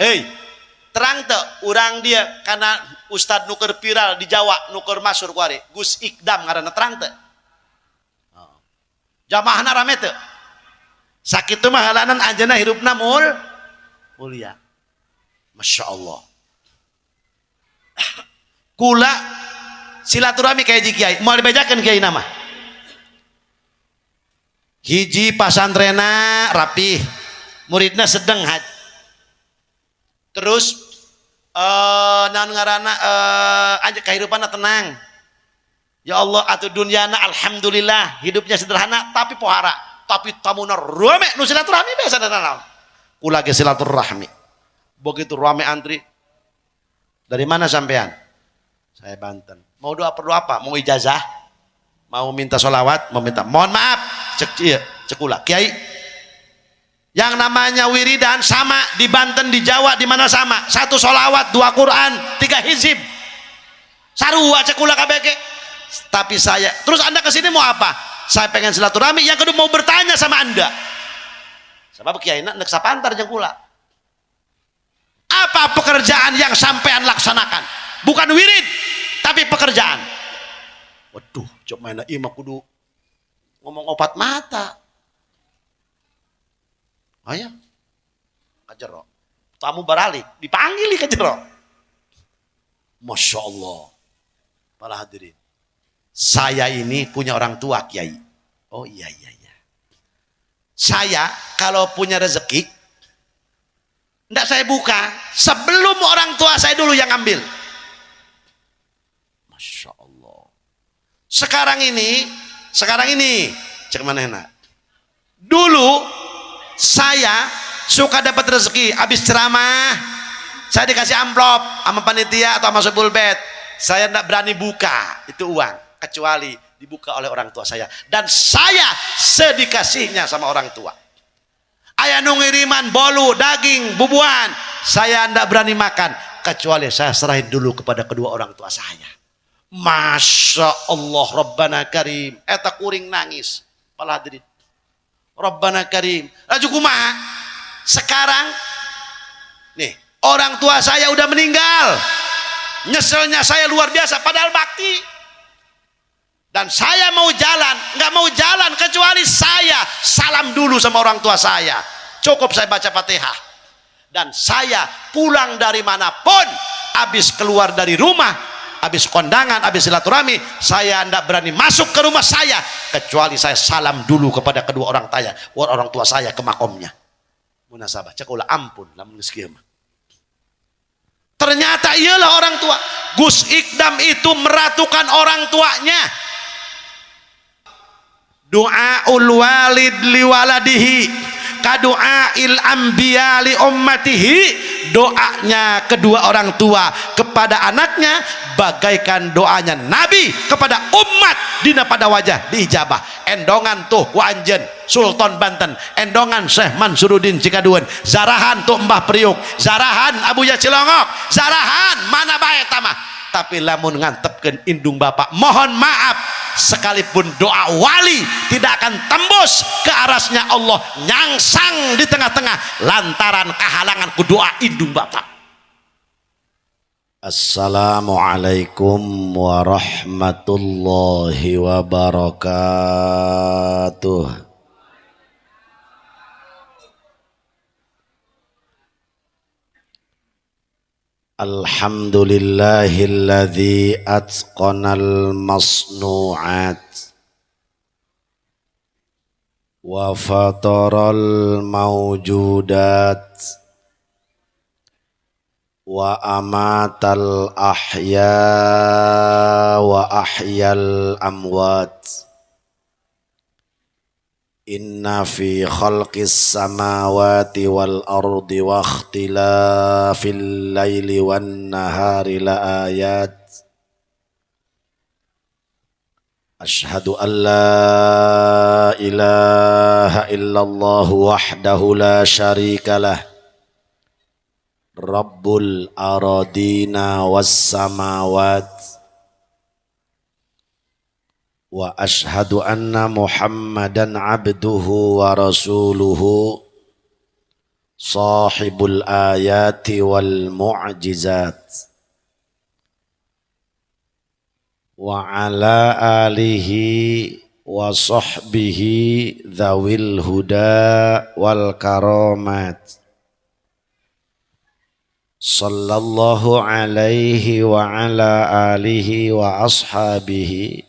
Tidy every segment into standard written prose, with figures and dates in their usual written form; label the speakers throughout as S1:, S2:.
S1: Hei, terang teu urang dia karena Ustad nuker viral di Jawa nuker masyhur kuari Gus Ikdam ngaranna terang teu. Jamaahna rame teu? Sakitu mah halanan anjeunna hirupna mulia. Masya Allah. Kula silaturahmi kayak kiai, mau dibejakeun kiai nama. Hiji pasantrena rapih, muridna sedeng haji. Terus naon ngaranna anjeun kahirupanna tenang. Ya Allah atuh dunyana alhamdulillah hidupnya sederhana tapi pohara, tapi tamuna rame nu silaturahmi biasa naon. Kula ge silaturahmi. Begitu rame antri. Dari mana sampean? Saya Banten. Mau doa perlu apa? Mau ijazah? Mau minta sholawat? Mau minta mohon maaf. Cek kula. Kiai, yang namanya wiridan sama di Banten, di Jawa, di mana sama. 1 sholawat, 2 Quran, 3 hizib. Sarua cek kula kabeh. Tapi saya, terus Anda kesini mau apa? Saya pengen silaturahmi. Yang kedua mau bertanya sama Anda. Sebab kiai nak sapantar jeung kula. Apa pekerjaan yang sampean laksanakan? Bukan wirid, tapi pekerjaan. Waduh, cok maina ieu mah kudu ngomong obat mata. Aya. Kajero. Tamu baralik, dipanggil ka jero. Masya Allah. Para hadirin. Saya ini punya orang tua kiai. Oh iya. Saya kalau punya rezeki, enggak saya buka. Sebelum orang tua saya dulu yang ambil. Masya Allah. Sekarang ini, cek mana enak. Dulu saya suka dapat rezeki, habis ceramah, saya dikasih amplop sama panitia atau sama sebulbet. Saya enggak berani buka itu uang. Kecuali dibuka oleh orang tua saya, dan saya sedikasihnya sama orang tua. Aya nu ngiriman bolu, daging, bubuhan, saya ndak berani makan kecuali saya serahin dulu kepada kedua orang tua saya. Masya Allah, Rabbana Karim. Eta kuring nangis. Pala hadirin. Rabbana Karim. Laju kumaha? Sekarang nih, orang tua saya udah meninggal. Nyeselnya saya luar biasa, padahal bakti. Dan saya mau jalan, nggak mau jalan kecuali saya salam dulu sama orang tua saya. Cukup saya baca Fatihah. Dan saya pulang dari manapun, habis keluar dari rumah, habis kondangan, habis silaturahmi, saya tidak berani masuk ke rumah saya kecuali saya salam dulu kepada kedua orang tua saya ke makomnya. Munasabah, cekulah ampun, lamun geus kieu mah. Ternyata ialah orang tua. Gus Ikdam itu meratukan orang tuanya. Du'aul walid liwaladihi kadu'ail anbiya li ummatihi. Doanya kedua orang tua kepada anaknya bagaikan doanya Nabi kepada umat dina pada wajah diijabah. Endongan tuh Wanjen Sultan Banten, endongan Syekh Mansuruddin Cikaduan, zarahan tuh Mbah Priuk, zarahan Abuya Cilongok, zarahan mana bae tamah. Tapi lamun ngantepkeun indung bapak, mohon maaf, sekalipun doa wali tidak akan tembus ke arasnya Allah, nyangsang di tengah-tengah lantaran kehalangan ku doa indung bapak. Assalamualaikum warahmatullahi wabarakatuh. Alhamdulillahilladzi atqanal masnu'at wa fataral mawjudat wa amatal ahya wa ahyal amwat. Inna fi khalqis samawati wal ardi wa ikhtilafil laili wan nahari la ayat. Ashhadu an la ilaha illallah wahdahu la syarika lah. Rabbul aradina was samawat. Wa ashhadu anna Muhammadan abduhu wa rasuluhu sahibul ayati wal mu'jizat, wa ala alihi wa sahbihi dhawil huda wal karamat. Sallallahu alaihi wa ala alihi wa ashabihi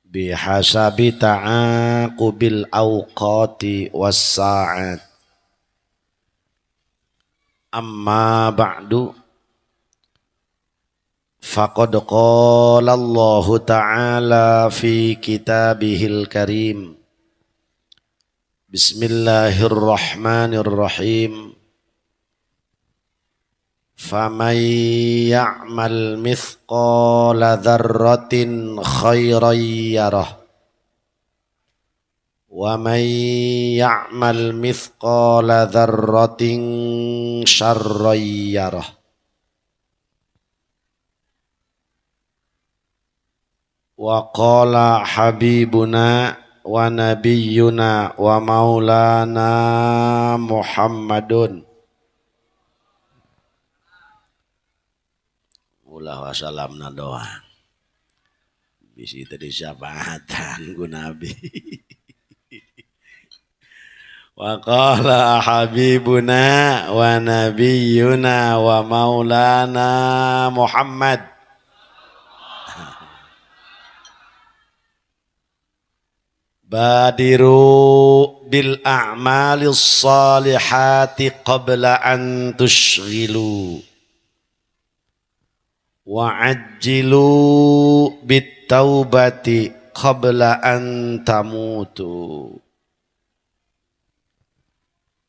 S1: bihasabi ta'aqubil awqati was sa'at. Amma ba'du, faqad qala Allah ta'ala fi kitabihil karim. Bismillahirrahmanirrahim. Faman ya'mal mithqala dzarratin khairan yarah wa man ya'mal mithqala dzarratin syarran yarah. Wa qala habibuna wa nabiyyuna wa maulana Muhammadun ulah wassalamna doang bisi tadi syafaatan ku nabi. Wa qala habibuna wa nabiyyuna wa maulana Muhammad badiru bil a'malis salihati qabla an tushghilu wa ajjilu bit taubati qabla an tamutu.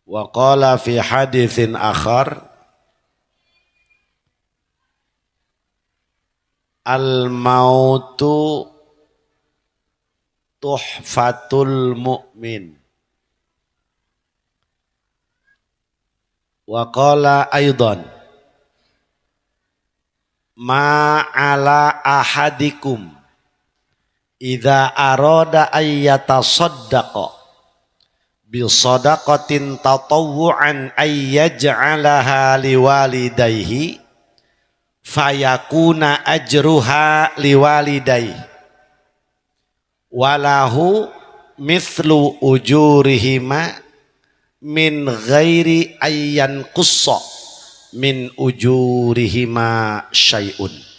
S1: Wa qala fi haditsin akhar al mautu tuhfatul mu'min. Wa qala aidan ma ala ahadikum idza arada ayyatasaddaqa bi sadaqatin tatawwu'an ayyaj'alaha liwalidayhi fayakuna ajruha liwalidayhi walahu mithlu ujurihima min ghairi ayyan qussa min ujurihima syai'un.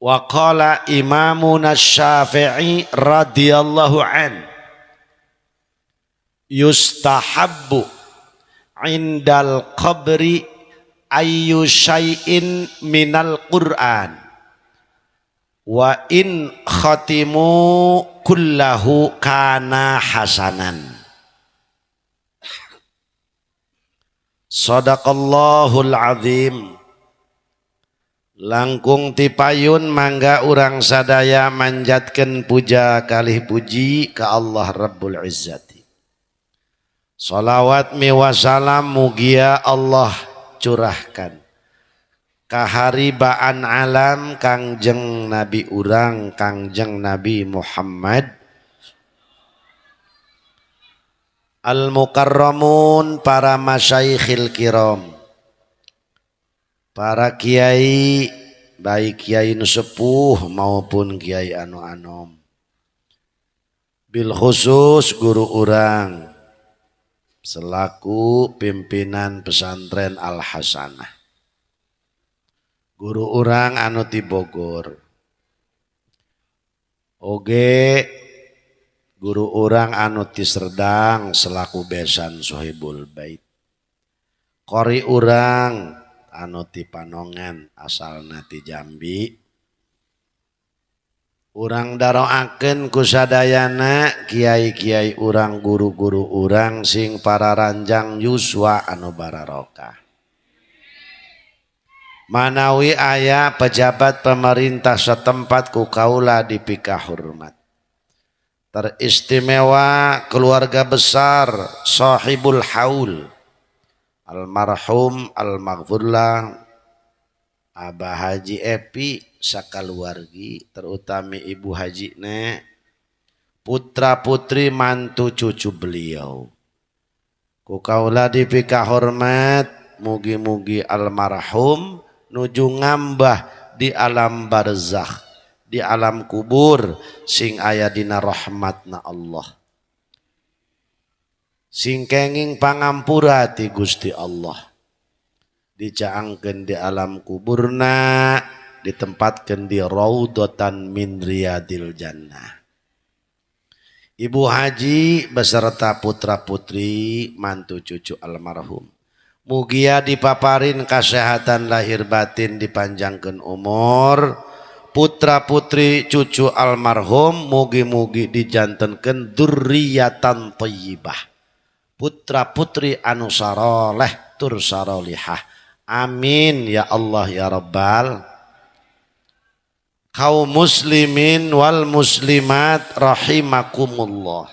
S1: Wa qala imamuna Syafi'i radhiyallahu an yustahabbu indal qabri ayyu syai'in minal Qur'an wa in khatimu kullahu kana hasanan. Sadaqallahul azim. Langkung tipayun mangga urang sadaya manjatkeun puja kalih puji ka Allah Rabbul Izzati. Salawat miwasalam mugia Allah curahkan kaharibaan alam kangjeng Nabi urang kangjeng Nabi Muhammad al-mukarramun, para masyaikhil kiram, para kiai, baik kiai nu sepuh maupun kiai anu anom, bil khusus guru urang selaku pimpinan pesantren Al Hasanah, guru urang anu ti Bogor, oge guru urang anu ti Serdang selaku besan Sohibul Bait, kori urang anu ti Panongan asalna ti Jambi, urang daroakeun ku sadayana kiai-kiai urang guru-guru urang sing para ranjang yuswa anu bararokah. Manawi aya pejabat pemerintah setempat ku kaula dipika hormat. Teristimewa keluarga besar Sahibul Haul almarhum almaghfurlah Abah Haji Epi sakaluargi, terutama Ibu Haji ne putra putri mantu cucu beliau. Ku kaula dipika hormat, mugi-mugi almarhum nuju ngambah di alam barzakh, di alam kubur sing aya dina rahmatna Allah. Sing kenging pangampura ti Gusti Allah. Dicaangkeun di alam kuburna, ditempatkeun di raudhatan min riyadil jannah. Ibu Haji beserta putra putri mantu cucu almarhum. Mugia dipaparin kesehatan lahir batin, dipanjangkan umur. Putra putri cucu almarhum mugi-mugi dijantenkeun dzurriyyatan thayyibah. Putra putri anu saroleh tur sarolihah. Amin ya Allah ya Rabbal. Kaum muslimin wal muslimat rahimakumullah.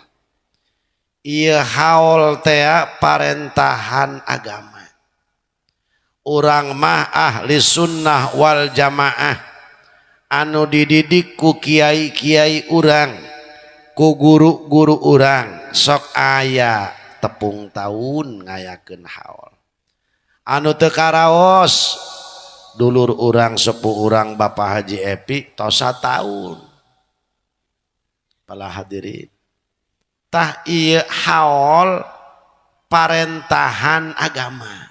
S1: Ieu haul teh parentahan agama. Urang mah ahli sunnah wal jamaah anu dididik ku kiai-kiai urang, ku guru-guru urang, sok aya tepung tahun ngayakeun haul. Anu teu karaos dulur urang sepuh urang Bapak Haji Epi tosa tahun. Para hadirin, tah ieu haul parentahan agama.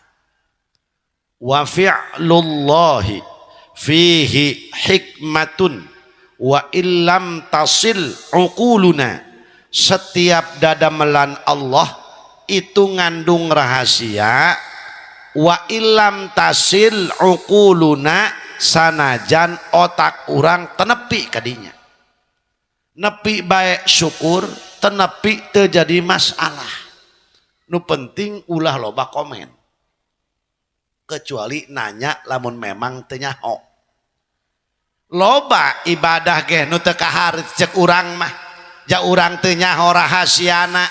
S1: Wa fi'lullahi fihi hikmatun wa illam tasil uquluna. Setiap dadamelan Allah itu ngandung rahasia. Wa illam tasil uquluna, sanajan otak urang tenepi kadinya. Nepi bae syukur, tenepi teu jadi masalah. Nu penting ulah loba komen. Kecuali nanya lamun memang teu nyaho. Loba ibadah ge nu teu kaharit cek urang mah. Ja urang teu nyaho rahasiana.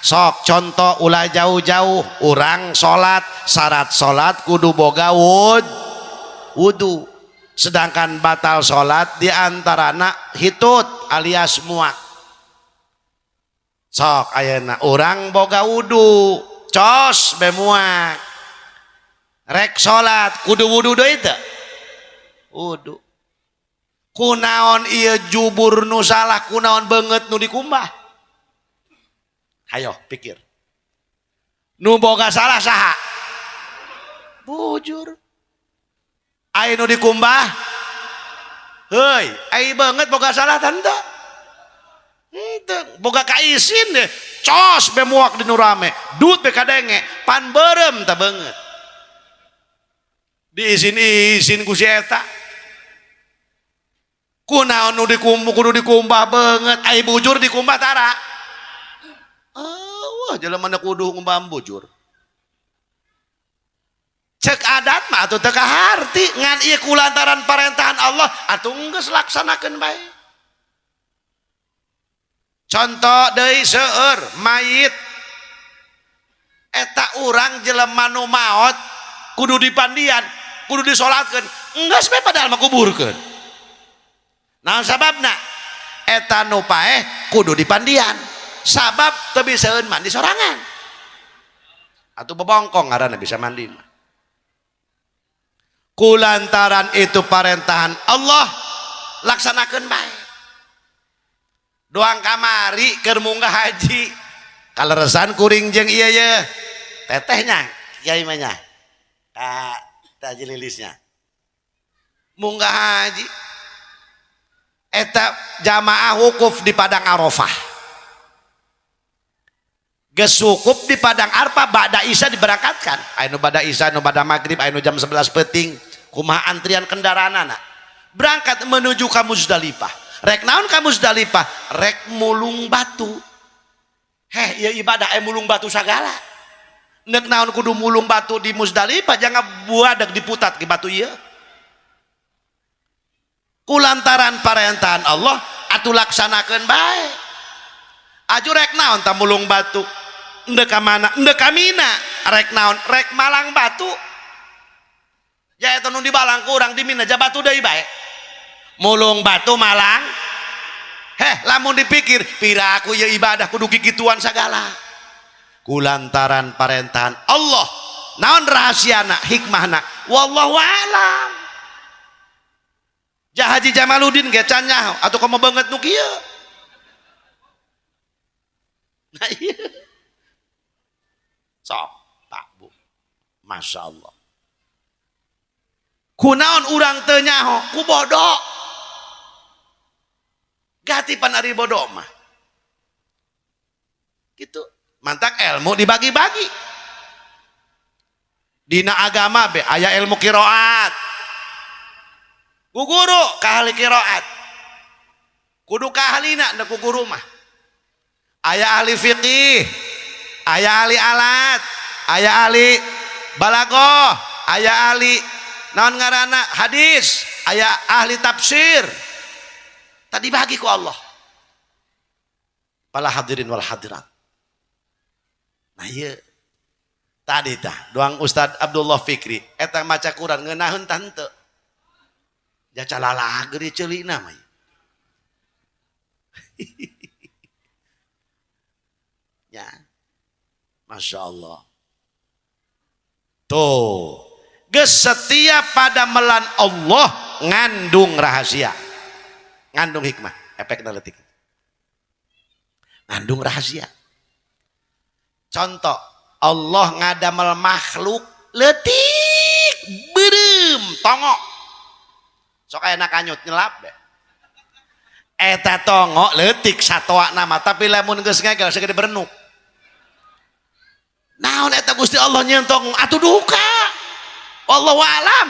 S1: Sok contoh ulah jauh-jauh urang salat, syarat salat kudu boga wudu. Sedangkan batal salat diantarana hitut alias muak. Sok ayeuna urang boga wudu, cos be muak. Rek salat kudu wudu deui teu? Wudu. Kunaon ieu jubur nu salah, kunaon beungeut nu dikumbah? Hayo pikir. Nu boga salah saha? Bujur. Ai nu dikumbah? Heuy, ai beungeut boga salah tanda. Henteu, boga kaisin deh. Cos be muak di nu rame, dut be kadenge, pan beureum tah beungeut. Diizin-izin ku si eta. Kunaon nu dikumbah kudu dikumbah beungeut, ai bujur dikumbah tara. Wah, jelema na kudu ngumbah bujur. Cek adat mah atuh teu kaharti ngan ieu kulantaran parentahan Allah atuh geus laksanakeun bae. Contoh deui seueur mayit eta urang jelema nu maot kudu dipandian, kudu disolatkeun. Enggeus bae padahal mah kuburkeun. Naon sababna? Eta nu paeh kudu dipandian. Sabab teu bisaeun mandi sorangan. Atuh bebongkong ngaranna bisa mandi mah. Kulantaran itu parentahan Allah, laksanakeun bae. Doang kamari keur munggah haji. Kaleresan kuring jeung ieu ye. Tetehnya kiai mah nya. Ka Haji Lilisnya. Munggah haji. Eta jamaah wukuf di padang Arafah. Geus wukuf di padang Arafah ba'da Isya diberangkatkan. Anu ba'da Isya, anu ba'da maghrib, anu jam 11 peuting. Kumaha antrian kendaraanana. Berangkat menuju ka Muzdalifah. Rek naon ka Muzdalifah? Rek mulung batu. Heh, ieu ibadah mulung batu sagala. Neuk naon kudu mulung batu di Muzdalifah, jangan buadeg diputat ke batu ieu. Kulantaran parentahan Allah atuh laksanakeun bae. Aju rek naon ta mulung batu? Endeu ka mana? Endeu ka Mina. Rek naon? Rek malang batu. Ya eta nu dibalang ku urang di Mina ja batu deui bae. Mulung batu malang. lamun dipikir piraku ya ibadah kudu gigituan segala kulantaran parentahan Allah naon rahasiana hikmahna wallahu alam. Jah Haji Jamaluddin ge can nyaho atuh komo banget nu kieu. Nah iya. Sok tak Bu. Masya Allah. Kunaon urang teu nyaho ku bodoh. Gatipan ari bodoh mah. Gitu. Mantak ilmu dibagi-bagi. Dina agama be aya ilmu qiraat. Ku guru kahali qiraat. Kudu kahalina da ku guru mah. Aya ahli fiqih, aya ahli alat, aya ahli balaghah, aya ahli naon ngaranna hadis, aya ahli tafsir. Tadi bagi ku Allah. Para hadirin wal hadirat. Nah ieu tadi tah doang Ustad Abdullah Fikri eta maca Quran ngeunaheun tante. Ja calala geuri ceulina mah. Ya. Masya Allah. Tuh. Geus pada melan Allah ngandung rahasia. Ngandung hikmah. Efekna leutik. Ngandung rahasia. Contoh, Allah ngadamel makhluk leutik, beureum, tongok. Sok aya kanyut nyelap deh. Eta tongok leutik satoa nama tapi lamun geus ngegel segede berenuk. Naon eta Gusti Allah nyentong atuh duka. Wallahu alam.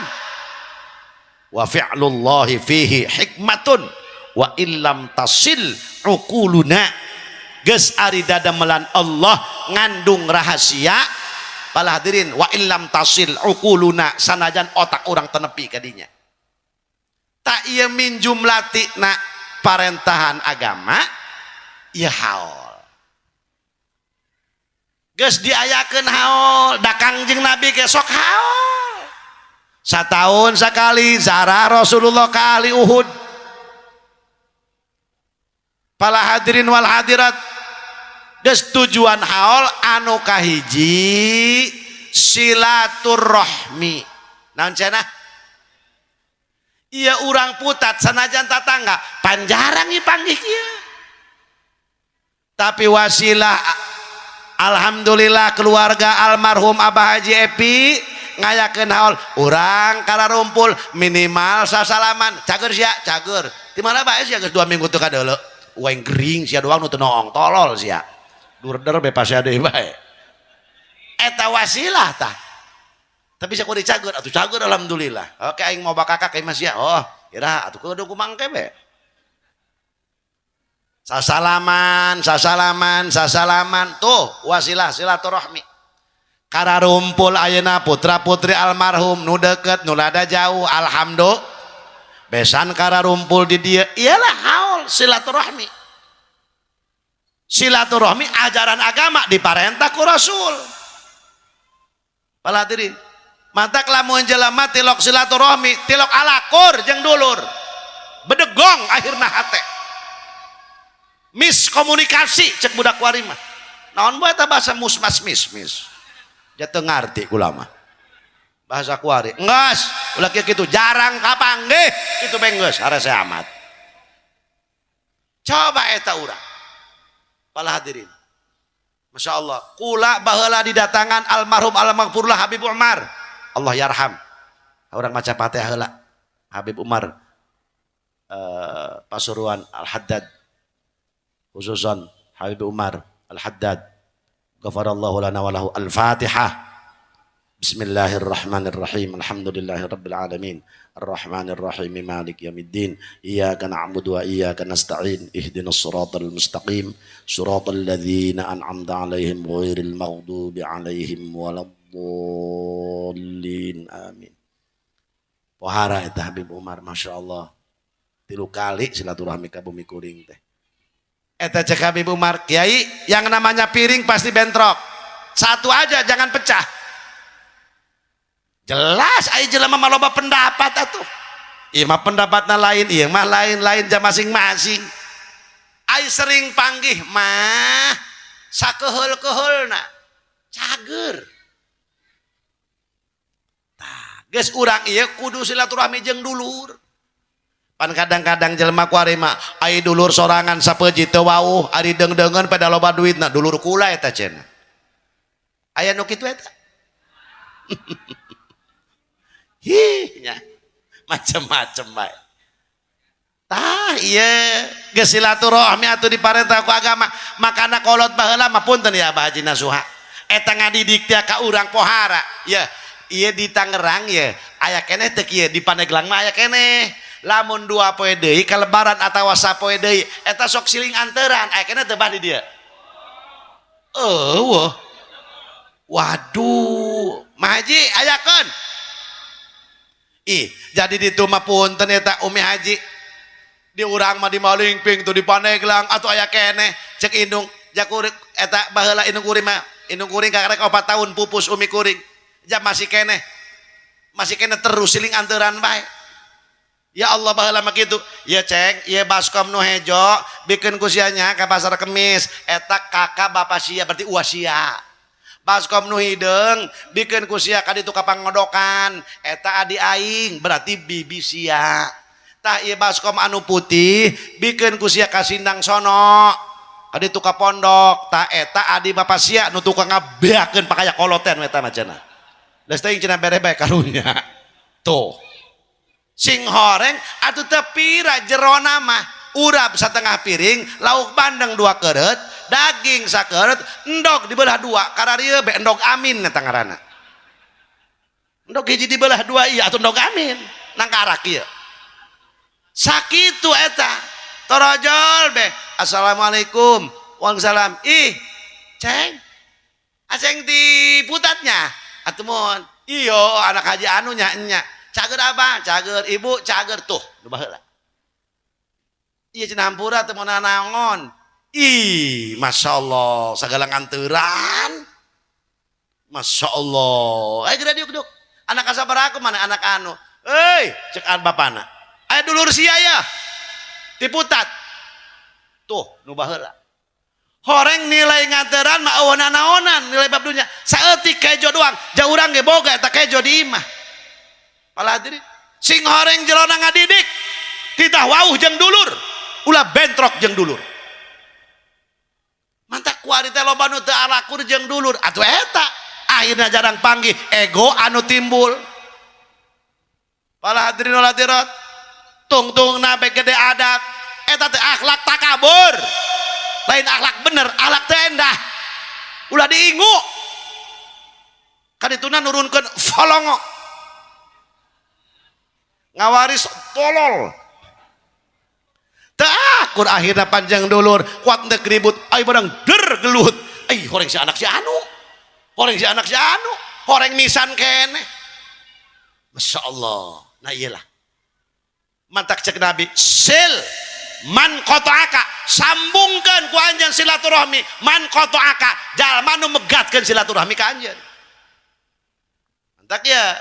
S1: Wa fi'lullahi fihi hikmatun wa illam tasil uquluna. Geus ari dadamelan Allah ngandung rahasia. Para hadirin wa illam tasil uquluna sanajan otak orang tenepi ka dinya. Tak ieu min jumlatina parentahan agama ya haul. Geus diayakeun haul da Kangjeng Nabi ge sok haul. Satahun sakali zarah Rasulullah ka ahli Uhud. Para hadirin wal hadirat geus tujuan haul anu kahiji silaturahmi. Naon cenah? Iya urang putat sanajan tatangga panjarang ipanggih kieu. Tapi wasilah alhamdulillah keluarga almarhum Abah Haji Epi ngayakeun haul urang kararumpul minimal sasalaman cager sia cager. Di mana bae sia geus 2 minggu teu kadeuleu. Uing gering sia doang nu teu noong tolol sia. Durder bebas sia deui bae. Eta wasilah tah. Tapi saya kudu cager, atuh cager alhamdulillah. Oke aing mau bakakak ka Mas ya. Oh, kira atuh kudu kumangke be. Sasalaman tuh wasilah silaturahmi. Kararumpul ayeuna putra-putri almarhum nu deukeut nu rada jauh alhamdulillah. Besan kararumpul di dieu ialah haul silaturahmi. Silaturahmi ajaran agama diparentah ku Rasul. Para hadirin mantak lamun jelema tilok silaturahmi tilok alakur jeung dulur bedegong akhirna hate miskomunikasi cek budak warima naon bae eta bahasa musmas mis ja teu ngarti kula mah bahasa kuari enggeus ulah kitu jarang kapanggih kitu bae geus hareusi amat coba eta urang para hadirin Masya Allah kula baheula didatangan almarhum almarhumullah Habib Umar Allah yarham orang maca Fatihah heula Habib Umar Pasuruan Al-Haddad khususan Habib Umar Al-Haddad ghafarallahu lana wa lahu Al-Fatihah Bismillahirrahmanirrahim Alhamdulillahirabbil alamin Arrahmanirrahim Maliki yaumiddin Iyyaka na'budu wa iyyaka nasta'in ihdinas siratal mustaqim siratal ladzina an'amta 'alaihim ghairil maghdubi 'alaihim waladdallin amin. Pohara eta Habib Umar Masya Allah 3 kali silaturahmi ka bumi kuring teh. Eta cek Habib Umar Kiai yang namanya piring pasti bentrok. Satu aja jangan pecah. Jelas aya jelema mah loba pendapat atuh. Ieu mah pendapatna lain, ieu mah lain-lain jam masing-masing. ai sering panggih mah sakeheul-keheulna cager. Geus urang ieu kudu silaturahmi jeung dulur. Pan kadang-kadang jelema kuari mah ai dulur sorangan sapeujit teu wauh, ari deung-deungeun pada loba duitna dulur kula eta cenah. Aya nu kitu eta. Hi nya macem-macem bae. Tah ieu geus silaturahmi atuh diparentah ku agama, makana kolot baheula mah punten ya Abah Haji Nasuha. Eta ngadidik teh ka urang pohara. Ya iya di Tangerang ya aya keneh teu kieu di Pandeglang mah aya keneh lamun 2 poe deui ka lebaran atawa sapoe deui eta sok siling anteuran aya keneh teu bah di dieu eueuh waduh Mah Haji ayakeun ih jadi ditu mah punten eta Umi Haji di urang mah di Malingping tuh di Pandeglang atuh aya keneh cek indung jakuring eta baheula indung kuring mah indung kuring karek 4 tahun pupus Umi kuring jam masih kene terus siling anteuran bae ya Allah baheula mah kitu ya ceng ieu baskom nu hejo bikeun ku sia nya ka pasar Kemis eta kakak bapak sia berarti uas sia baskom nu hideung bikeun ku sia ka ditu ka pangodokan eta adi aing berarti bibi sia tah ieu baskom anu putih bikeun ku sia ka sindang sono ka ditu ka pondok tah eta adi bapak sia nu tukang ngabeakeun pakaya koloten eta mah cenah. Geus teuing cenah bere bae karunya. Tuh. Sing horeng atuh teu pira jerona mah urap satengah piring, lauk bandeng 2 keureut, daging sakeureut, endog dibelah 2. Kararieu be endog amin eta ngaranna. Endog hiji dibelah 2 ieu atuh endog amin. Nang karak ieu. Sakitu eta. Torojol be. Assalamualaikum. Waalaikumsalam. Ih, Ceng. Aceng di putatnya. Atumun iyo anak haji anu nya cager abah cager ibu cager tuh nu baheula ieu cenah hampura teu meunang naon ih masyaallah sagala nganteuran masyaallah aya geura diuk anak kasabaraha mana anak anu euy cek an bapana aya dulur sia ya tiputat tuh nu baheula horeng nilai nganteran mah eueuh naonan nilai bab dunya saeutik kejo doang jauh urang ge boga eta kejo di imah pala hadirin sing horeng jerona ngadidik titah wauh jeung dulur ulah bentrok jeung dulur mantak kuari teh loba nu teu arakur jeung dulur atuh eta akhirna jarang panggih ego anu timbul pala hadirin wal hadirat tungtungna be gede adab eta teh akhlak takabur lain akhlak bener, akhlak tendah ulah diingu kan ituna nurunkeun folongo ngawaris tolol teu akur akhirna panjang dulur kuat teu ribut ai barang der gelut ai horeng si anak si anu horeng misan keneh masyaallah nah iyalah mantak cek Nabi sil man qata'aka sambungkeun ku anjeun silaturahmi man qata'aka jalma nu megatkeun silaturahmi ka anjeun antak ya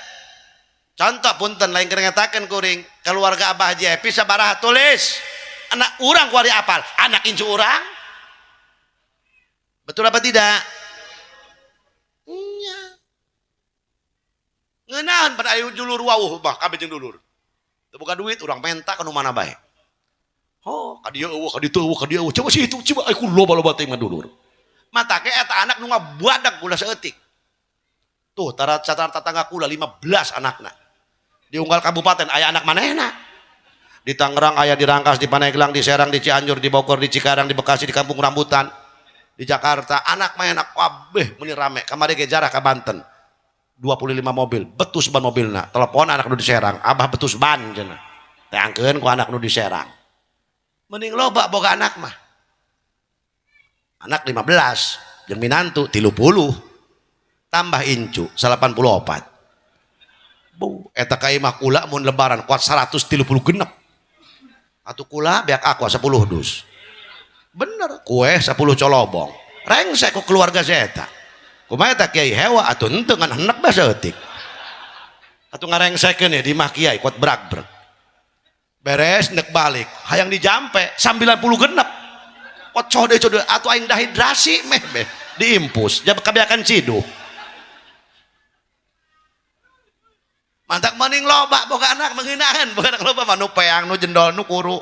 S1: contoh punten lain keur ngetakeun kuring keluarga Abah Haji Epi sabaraha tulis anak urang kuari apal anak incu urang betul apa tidak nya ngeunaheun pada ayu dulur wawuh bah kabeh jeung dulur teu boga duit urang menta ka nu mana bae. Oh, kadieu eueuh, kaditu eueuh, kadieu eueuh. Coba sih itu, coba aku loba-loba teh mah dulur. Mata ke eta anak nu ngabuadag kula saeutik. Tuh, catatan tetangga kula 15 anakna. Di unggal kabupaten aya anak manehna. Di Tangerang aya di Rangkas, di Pandeglang, di Serang, di Cianjur, di Bogor, di Cikarang, di Bekasi, di Kampung Rambutan. Di Jakarta anak manehna kabeh meni rame. Kamari ge jarah ka Banten. 25 mobil, betus ban mobilna. Telepon anak nu di Serang, Abah betus ban cenah. Teh angkeun ku anak nu di Serang. Mending loba boga anak mah anak 15 jeung minantu 30 tambah incu 84 bu eta ka imah kula mun lebaran kuat 130 genep atuh kula beak aku 10 dus bener kue 10 colobong rengsek ku keluarga saya eta kumaha eta kiai hewa atuh henteu ngan hendak bae saeutik atuh ngarengsekeun ya di mah kiai kuat brag-brag beres nek balik hayang dijampe 90 genep Pocoh deh coba atau aing dehidrasi meh beh diimpus jab kabiakan cidu mantak mending loba boga anak menghinaan boga anak loba mah nu peang nu jendol nu kuru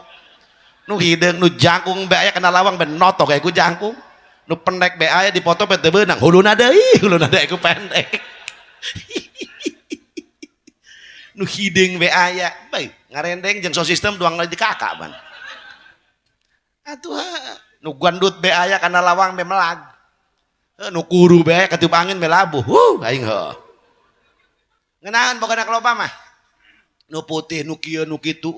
S1: nu hideung nu jangkung be aya kana lawang ben noto kayak ku jangkung nu pendek be aya dipoto pe teu beunang huluna deui ku pendek nu hideung be aya bae ngarendeng jeung sound system doang di kakak ban atuh nu gandut be aya kana lawang be melag nu kuru be katiup angin be labuh aing heuh ngeunaan boga anak loba mah nu putih nu kieu nu kitu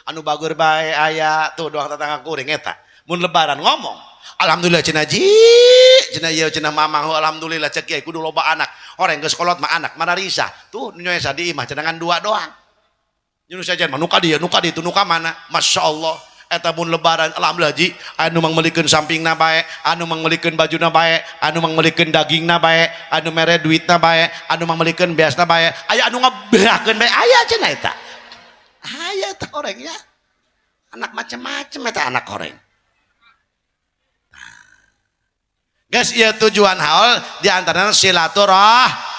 S1: anu bagur bae aya tuh doang tetangga kuring eta mun lebaran ngomong alhamdulillah cenah cenah ieu cenah mamang alhamdulillah cek kieu kudu loba anak orang geus kolot mah anak mana risah tuh nyoesa di imah cenah ngan 2 doang nyuruh saja mah nu ka dieu nu ka ditu nu ka mana masyaallah eta mun lebaran alhamdulillah ji anu mangmelikeun sampingna bae anu mangmelikeun bajuna bae anu mangmelikeun dagingna bae anu mere duitna bae anu mangmelikeun beasna bae aya anu ngabeakeun bae aya cenah eta aya teh orangnya anak macam-macam eta anak oreng guys ieu tujuan haul diantaranya silaturah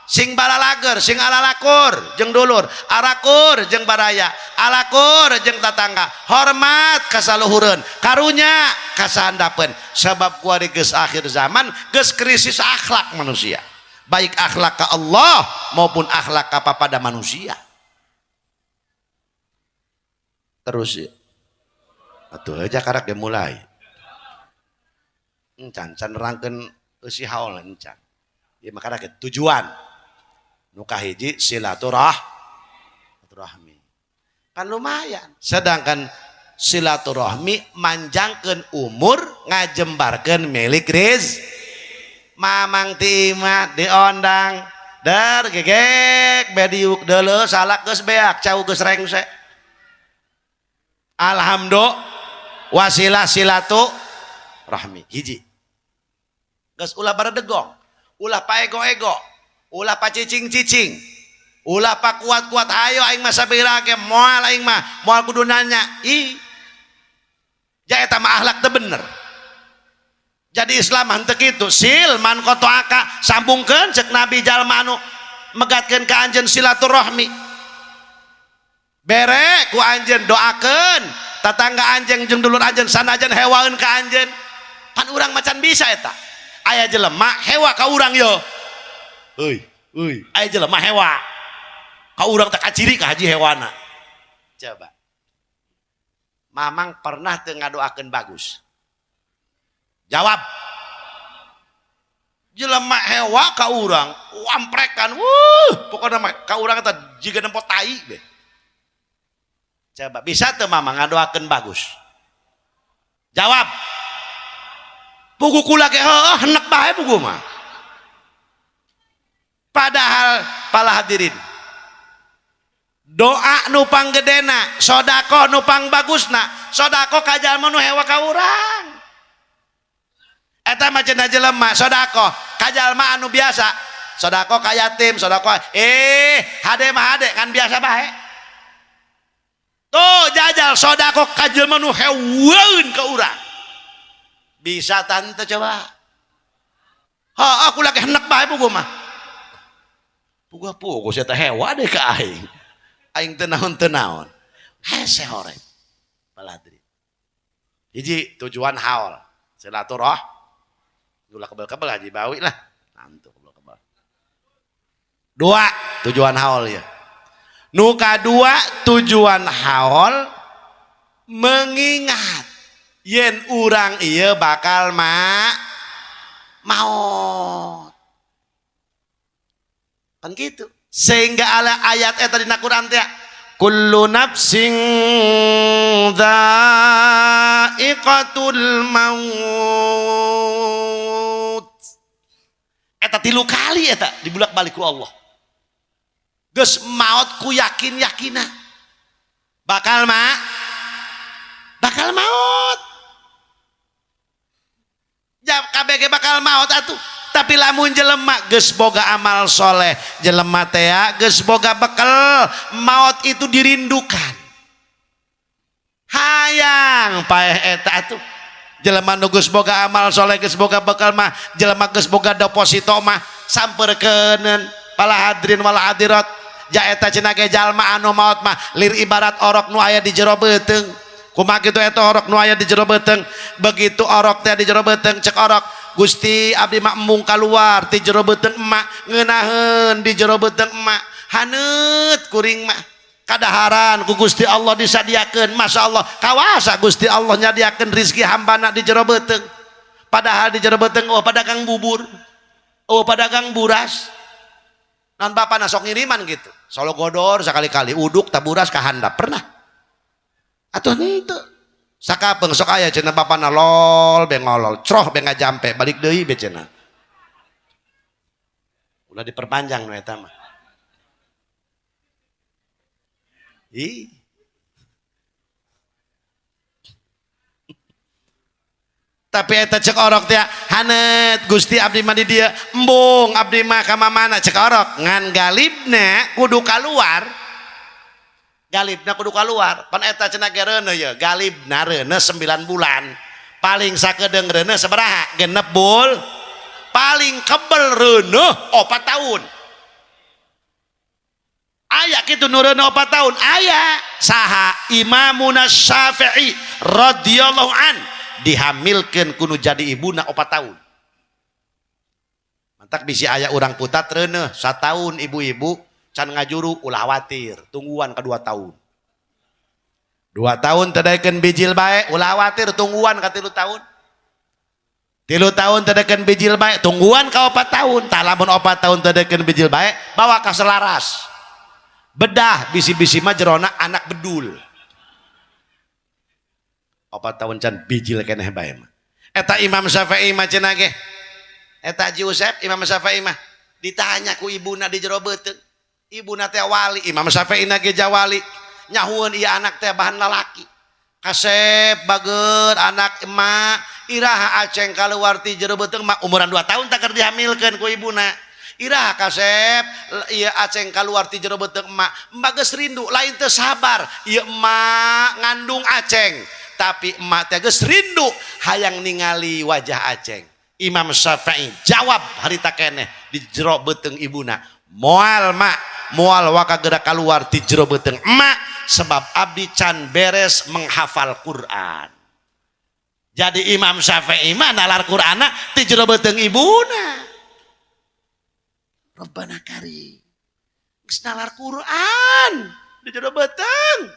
S1: sing balalager sing alalakur jeung dulur arakur jeung baraya alakur jeung tatangga hormat kasaluhureun karunya kasandapeun sabab kuari geus akhir zaman geus krisis akhlak manusia baik akhlak ka Allah maupun akhlak ka pada manusia terus ya atuh aja karak ge mulai encan nerangkeun eusi haul encan ieu mah karak tujuan nu kahiji silaturahmi kan lumayan sedangkan silaturahmi manjangkeun umur ngajembarkeun milik mamang timah diondang dar gegek bediuk deuleu salak geus beak cau geus rengse alhamdulillah wasilah silaturahmi hiji geus ulah baredegong ulah paego-ego ulah pa cicing-cicing ulah pa kuat-kuat ayo aing mah sabira ge moal aing mah moal kudu nanya ja eta mah akhlak teu bener jadi Islam henteu kitu sil man koto aka sambungkeun ceuk nabi jalma anu megatkeun ka anjeun silaturahmi bere ku anjeun doakeun tatangga anjeun jeung dulur anjeun sanajan hewaeun ka anjeun pan urang macan bisa eta aya jelema hewa ka urang yo aya jelema hewa ka urang teh kaciri ka haji hewana coba mamang pernah teu ngadoakeun bagus jawab jelema hewa ka urang amprekan pokona mah ka urang eta jiga nempot tai be coba bisa teu mamang ngadoakeun bagus jawab pugu kula ge heuh henek bae pugu mah padahal pala hadirin doa nu panggedena sodako nu pang bagusna sodako ka jalma nu hewa ka urang eta mah cenah jelema sodako ka jalma anu biasa sodako ka yatim sodako hade mah hade kan biasa bae tuh jajal sodako ka jalma nu hewaeun ka urang bisa tante coba aku lagi henek bae puguh mah puguh saya teh hewa deh ke aing teu naon hese horeng paladri hiji tujuan haul silaturah ulah kebal-kebal haji bawi lah nantu kebal-kebal 2 tujuan haul ya nu kadua tujuan haul mengingat yen urang ieu bakal maut kan gitu sehingga ala ayat eta dina Quran teh kullu nafsin dha'iqatul maut eta 3 kali eta dibulak-balik ku Allah geus maut ku yakin-yakina bakal maut jam KBG bakal maut atuh tapi lamun jelema geus boga amal soleh jelema teh geus boga bekal maut itu dirindukan hayang paeh eta atuh jelema nu geus boga amal soleh geus boga bekal mah jelema geus boga deposito mah sampeurkeuneun para hadirin wal hadirat ja eta cenah ge jalma anu maot mah lir ibarat orok nu aya di jero beuteung kumaha kitu eta orok nu aya di jero beuteung begitu orok teh di jero beuteung cek orok Gusti abdi mah embung kaluar ti jero beuteung emak ngeunaheun di jero beuteung emak haneut kuring mah kadaharan ku Gusti Allah disadiakeun Masya Allah kawasa Gusti Allah nyadiakeun rizki hambana di jero beuteung padahal di jero beuteung oh padagang bubur oh padagang buras non bapana sok ngiriman gitu solo godor sekali-kali uduk taburas kahandap pernah atuh henteu sakapeung sok aya cenah bapana lol be ngolol croh be ngajampe balik deui be cenah ulah diperpanjang nu eta mah tapi eta cek orok teh hanet Gusti abdi mah di dieu embung abdi mah ka mamana cek orok ngan galibna kudu kaluar pan eta cenah gereuneu ye galibna reuneu 9 bulan paling sakedeung reuneu sabaraha 6 bul paling kebel reuneu 4 tahun aya kitu nureuna 4 tahun aya saha Imamuna Syafi'i radhiyallahu an dihamilkeun kudu jadi ibuna 4 tahun mantak bisi aya urang putat reuneuh 1 tahun ibu-ibu can ngajuru ulah watir tungguan ka 2 tahun 2 tahun tadaikeun bijil bae ulah watir tungguan ka 3 tahun 3 tahun tadaikeun bijil bae tungguan ka 4 tahun tah lamun 4 tahun tadaikeun bijil bae bawa ka selaras bedah bisi-bisi mah jerona anak bedul 4 tahun can bijil keneh bae mah eta Imam Syafi'i mah cenah ge eta Haji Usep Imam Syafi'i mah ditanya ku ibuna di jero beuteung ibuna teh wali Imam Syafi'i na ge jawali nyahueun ieu anak teh bahan lalaki kasep bageut anak emak iraha aceng kaluar ti jero beuteung mah umuran 2 tahun tak keur dihamilkeun ku ibuna iraha kasep ieu aceng kaluar ti jero beuteung emak geus rindu lain teu sabar ieu emak ngandung aceng tapi emak teh geus rindu hayang ningali wajah aceng Imam Syafi'i jawab harita keneh di jero beuteung ibuna moal mak moal waka geura kaluar ti jero beuteung emak sebab abdi can beres menghafal Quran jadi Imam Syafi'i mah nalar Qur'ana ti jero beuteung ibuna Rabbana Karim geus nalar Quran di jero beuteung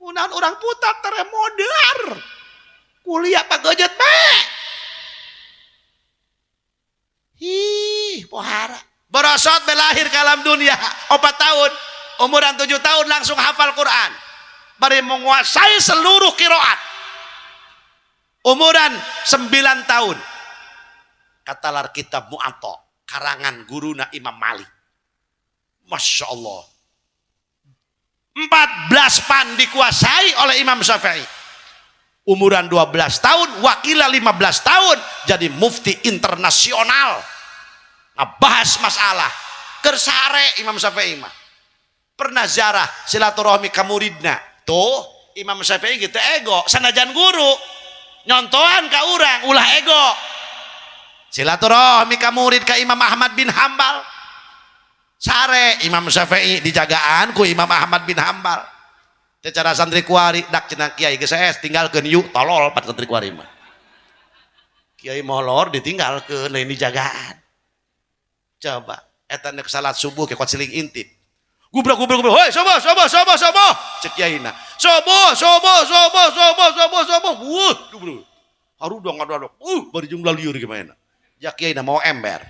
S1: kunaon urang putat tere modar kuliah pagejet bae ih pohara borosot belahir ke alam dunia 4 tahun umuran 7 tahun langsung hafal Quran bari menguasai seluruh qiraat umuran 9 tahun katalar kitab Mu'atta karangan guruna Imam Malik Masya Allah 14 pan dikuasai oleh Imam Syafi'i umuran 12 tahun wakila 15 tahun jadi mufti internasional ngebahas masalah kersare Imam Syafi'i mah pernah ziarah silaturahmi ka muridna tuh Imam Syafi'i gitu ego sanajan guru nyontohan ka urang ulah ego silaturahmi ka murid ka Imam Ahmad bin Hambal sare Imam Syafi'i dijagaan ku Imam Ahmad bin Hambal secara santri kuari dak cenah kiai geus tinggalkeun yuk tolol pat santri kuari mah kiai molor ditinggalkeun lain dijagaan coba eta neuk salat subuh ke kuat siling intip gubrak hoi sobo cek kiaina sobo wuh bro harudang ada bari jumlah liur gimana ya kiaina mau ember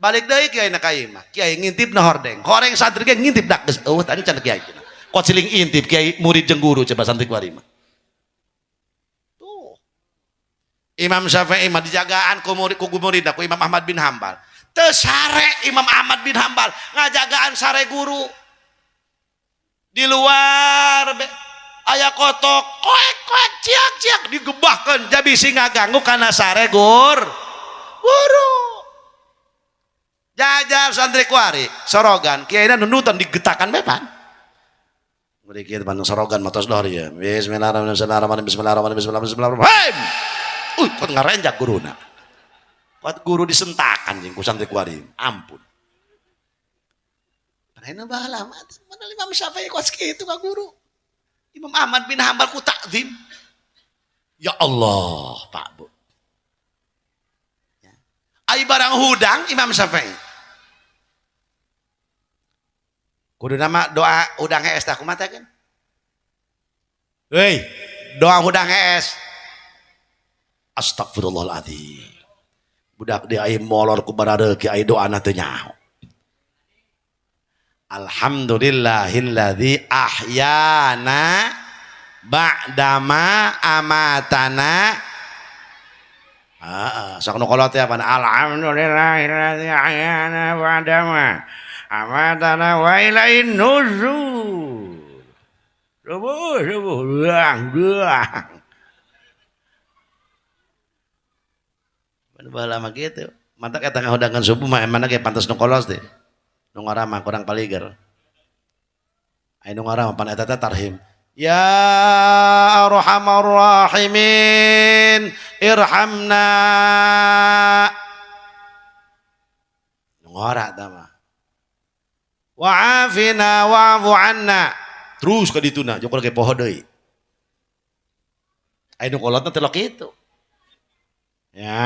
S1: balik deui kiaina ka ieu mah kiai ngintip na hordeng santri ge ngintip dak geus eueuh tadi can kiai kuat siling intip kiai murid jeung guru coba santri kuari mah tuh Imam Syafi'i mah dijagaan ku murid ku Imam Ahmad bin Hambal teu sare Imam Ahmad bin Hambal ngajagaan sare guru di luar aya kotok koek ciak digebahkeun jadi bisi ngaganggu kana sare guru jajar santri kuari sorogan kiaina nunutan digetakan bepan Mriki Bandung Sorogan matos dor ya. Bismillahirrahmanirrahim. Bismillahirrahmanirrahim. Kok ngarenjak guruna. Kok guru disentakan jeung ku santri kuari. Ampun. Padahal bahala mah Imam Syafi'i kuat kitu ka guru. Imam Ahmad bin Hanbal ku takzim. Ya Allah, Pak Bu. Ya. Ai barang hudang Imam Syafi'i. Kudu nama doa hudang hees tah kumaha kan? Hei, doa hudang hees. Astagfirullahaladzim. Budak dia ai molor ku baradeuki ai doana teu nyaho. Alhamdulillahilladzi ahyana ba'dama amatana. Sok nu kolot ya pana alhamdulillahilladzi ahyana ba'dama amatana wa ilain nuzur. Subuh ruang. Mana bahala mah kitu. Mantap eta ngahudangan subuh mah emana ge pantes nu kolos teh. Nu ngaramah kurang paliger. Aya nu ngaramah pan eta teh tarhim. Ya arhamar rahimin irhamna. Nu ngora tah mah. Wa'afina wa'fu anna. Terus ka dituna jeung ge poho deui. Aya nu kolotna teh lo kitu. Ya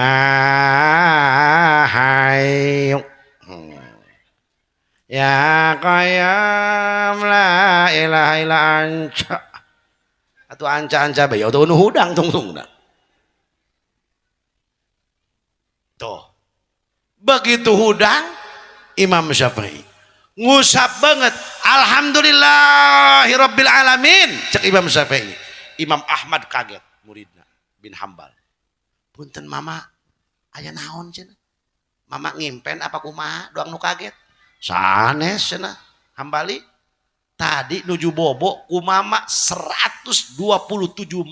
S1: hayyu ya qayyam la ilaha illa anta. Atuh anca-anca bae atuh nu hudang tungtungna. Tuh. Begitu hudang Imam Syafi'i ngusap banget alhamdulillahirabbil alamin cek Imam Syafi'i. Imam Ahmad kaget muridna bin Hambal. Punten mama aya naon cenah? Mama ngimpen apa kumaha doang nu kaget? Sanes cenah Hambali. Tadi nuju bobo ku mama 127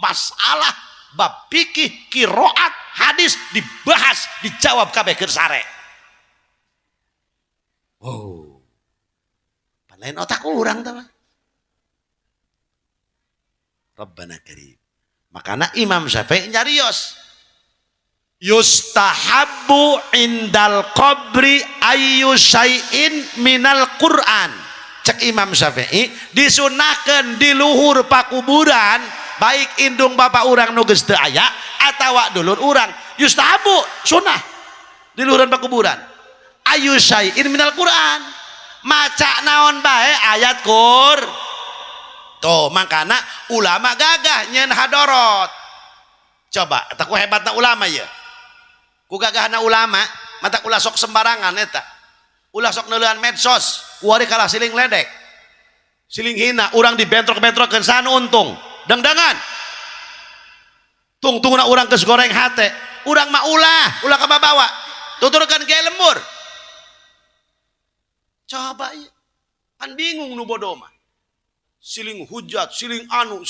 S1: masalah bab fikih, qiraat, hadis dibahas, dijawab kabeh keur sare. Wow. Lain otak urang tah mah. Rabbana karim. Makana Imam Syafi'i nyarios. Yustahabbu indal qabri ayyu syai'in minal Qur'an. Cek Imam Syafi'i disunahkeun di luhur pakuburan baik indung bapak urang nu geus teu aya atawa dulur urang. Yustahabbu sunah di luhuran pakuburan. Ayyu syai'in minal Qur'an. Maca naon bae ayat Qur. Tuh makana ulama gagah nyeun hadorot. Coba eta ku hebatna ulama ya. Ku gagahna ulama mata ulah sok sembarangan eta. Ulah sok neulean medsos, kuari kalah siling ledek. Siling hina urang dibentrok-bentrokkeun sanu untung. Dangdangan. Tungtungna urang geus goreng hate. Urang mah ulah kababawa. Tuturkeun kiai lembur. Coba ieu. Kan bingung nu bodoh mah. Siling hujat, siling anu.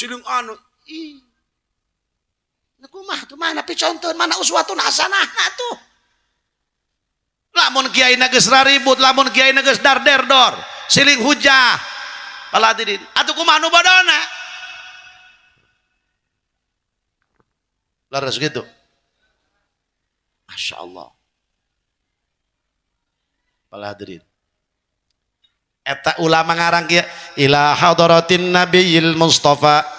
S1: Ih. Kumaha tuh mana piconteun mana uswatun hasanah tuh. Lamun kiaina geus raribut, lamun kiaina geus darderdor, siling hujah. Paladin, atuh kumaha nu bodona? Laras gitu. Masya Allah. Paladin. Eta ulama ngarang kieu ila hadratin nabiyil mustafa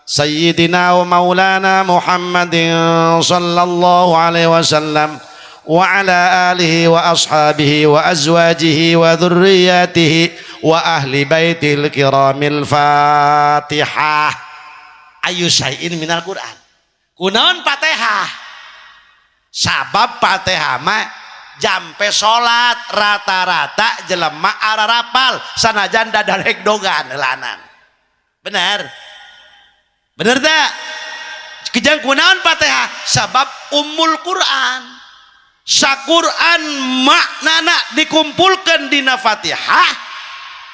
S1: Sayyidina wa maulana Muhammadin sallallahu alaihi wasallam wa ala alihi wa ashabihi wa azwajihi wa dhurriyyatihi wa ahli baitil kiramil Fatihah. Ayu syai'in minal Qur'an. Kunaon Fatihah? Sabab Fatihah mah jampe salat rata-rata jelema ararapal sanajan dadalek dogan helanan. Bener? Bener tak? Kejang kunaon Fatihah sabab ummul Quran. Sa-Quran maknana dikumpulkan dina Fatihah.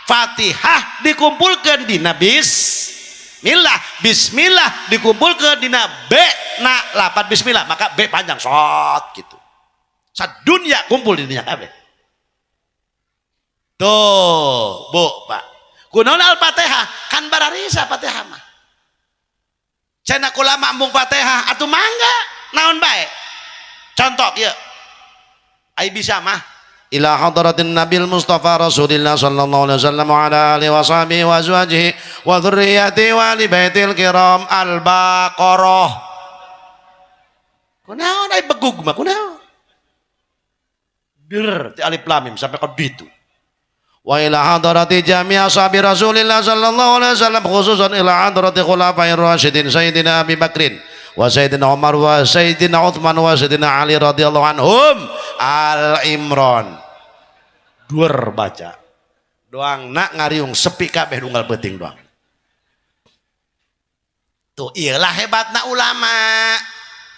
S1: Fatihah dikumpulkan dina Bismillah dikumpulkan dina B na lapat Bismillah maka B panjang sot gitu. Sadunya kumpul di dinya kabeh. Tuh, Bu, Pak. kunaon Al-Fatihah kan bararisa Fatihah mah cenah ulama embung Fatihah atuh mangga naon bae contoh kieu ai bisa mah ila hadratin nabil mustafa rasulillah sallallahu alaihi wasallam wa ala alihi wa sahbihi wa azwajihi wa dzurriyyati wa li baitil kiram al-baqarah kunaon ai begug mah kunaon dir ti alif lam mim sampai ke ditu wa ila hadrati jami' ashabi rasulillah sallallahu alaihi wasallam khususan ila hadrati khulafair rasyidin sayyidina Abi Bakrin wa sayyidina Umar wa sayyidina Utsman wa sayyidina Ali radhiyallahu anhum Al-Imran duer baca doang nak ngariung sepi kabeh unggal penting doang tuh iyalah hebatna ulama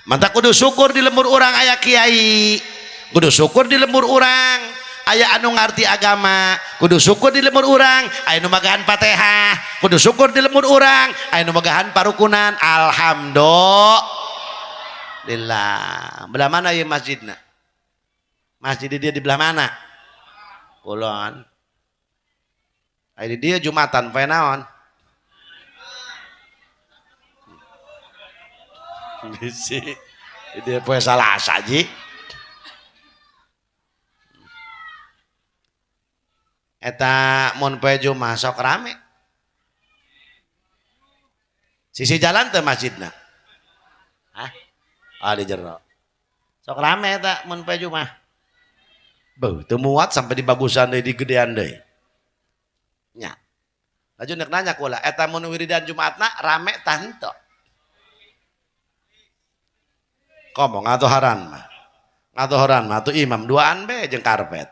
S1: mantap kudu syukur di lembur urang aya kiai kudu syukur di lembur urang aya anu ngarti agama kudu syukur di lembur urang aya nu magahan Fatihah kudu syukur di lembur urang aya nu magahan parukunan alhamdulillah belah mana ieu masjidna masjid dia di belah mana kulon aya di dia Jumatan poe naon bisi dia poe Salasa ji eta mun poe Jumat sok rame sisi jalan teh masjidna hah di jero sok rame eta mun poe Jumat beuh teu muat sampai di bagusan deui di gedean deui nya laju nek nanya kula eta mun wiridan Jumatna rame tah henteu ngomong ngatoharan mah tuh imam duaan be jeung karpet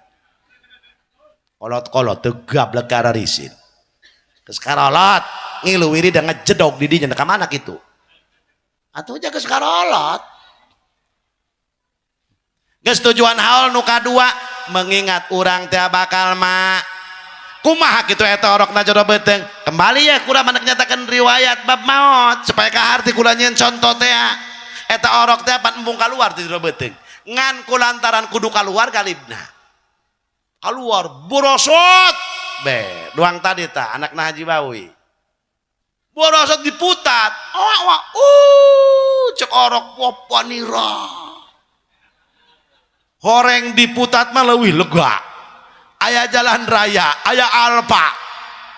S1: kolot-kolot tegap lekara risin geus karolot ngilu wiri dan ngejedog di dinya ka mana kitu atuh jaga geus karolot geus tujuan haul nu kadua mengingat urang teh bakal kumaha kitu eta orokna jero beuteng kembali ya kula manek nyatakan riwayat bab maot supaya kaharti kula nyeun contoh teh eta orok teh pan embung kaluar ti jero beuteng ngan kulantaran kudu kaluar galibna keluar borosot be doang tadi ta anakna Haji Bawi borosot diputat cek orok popanira horeng diputat mah leuwih lega aya jalan raya aya alpa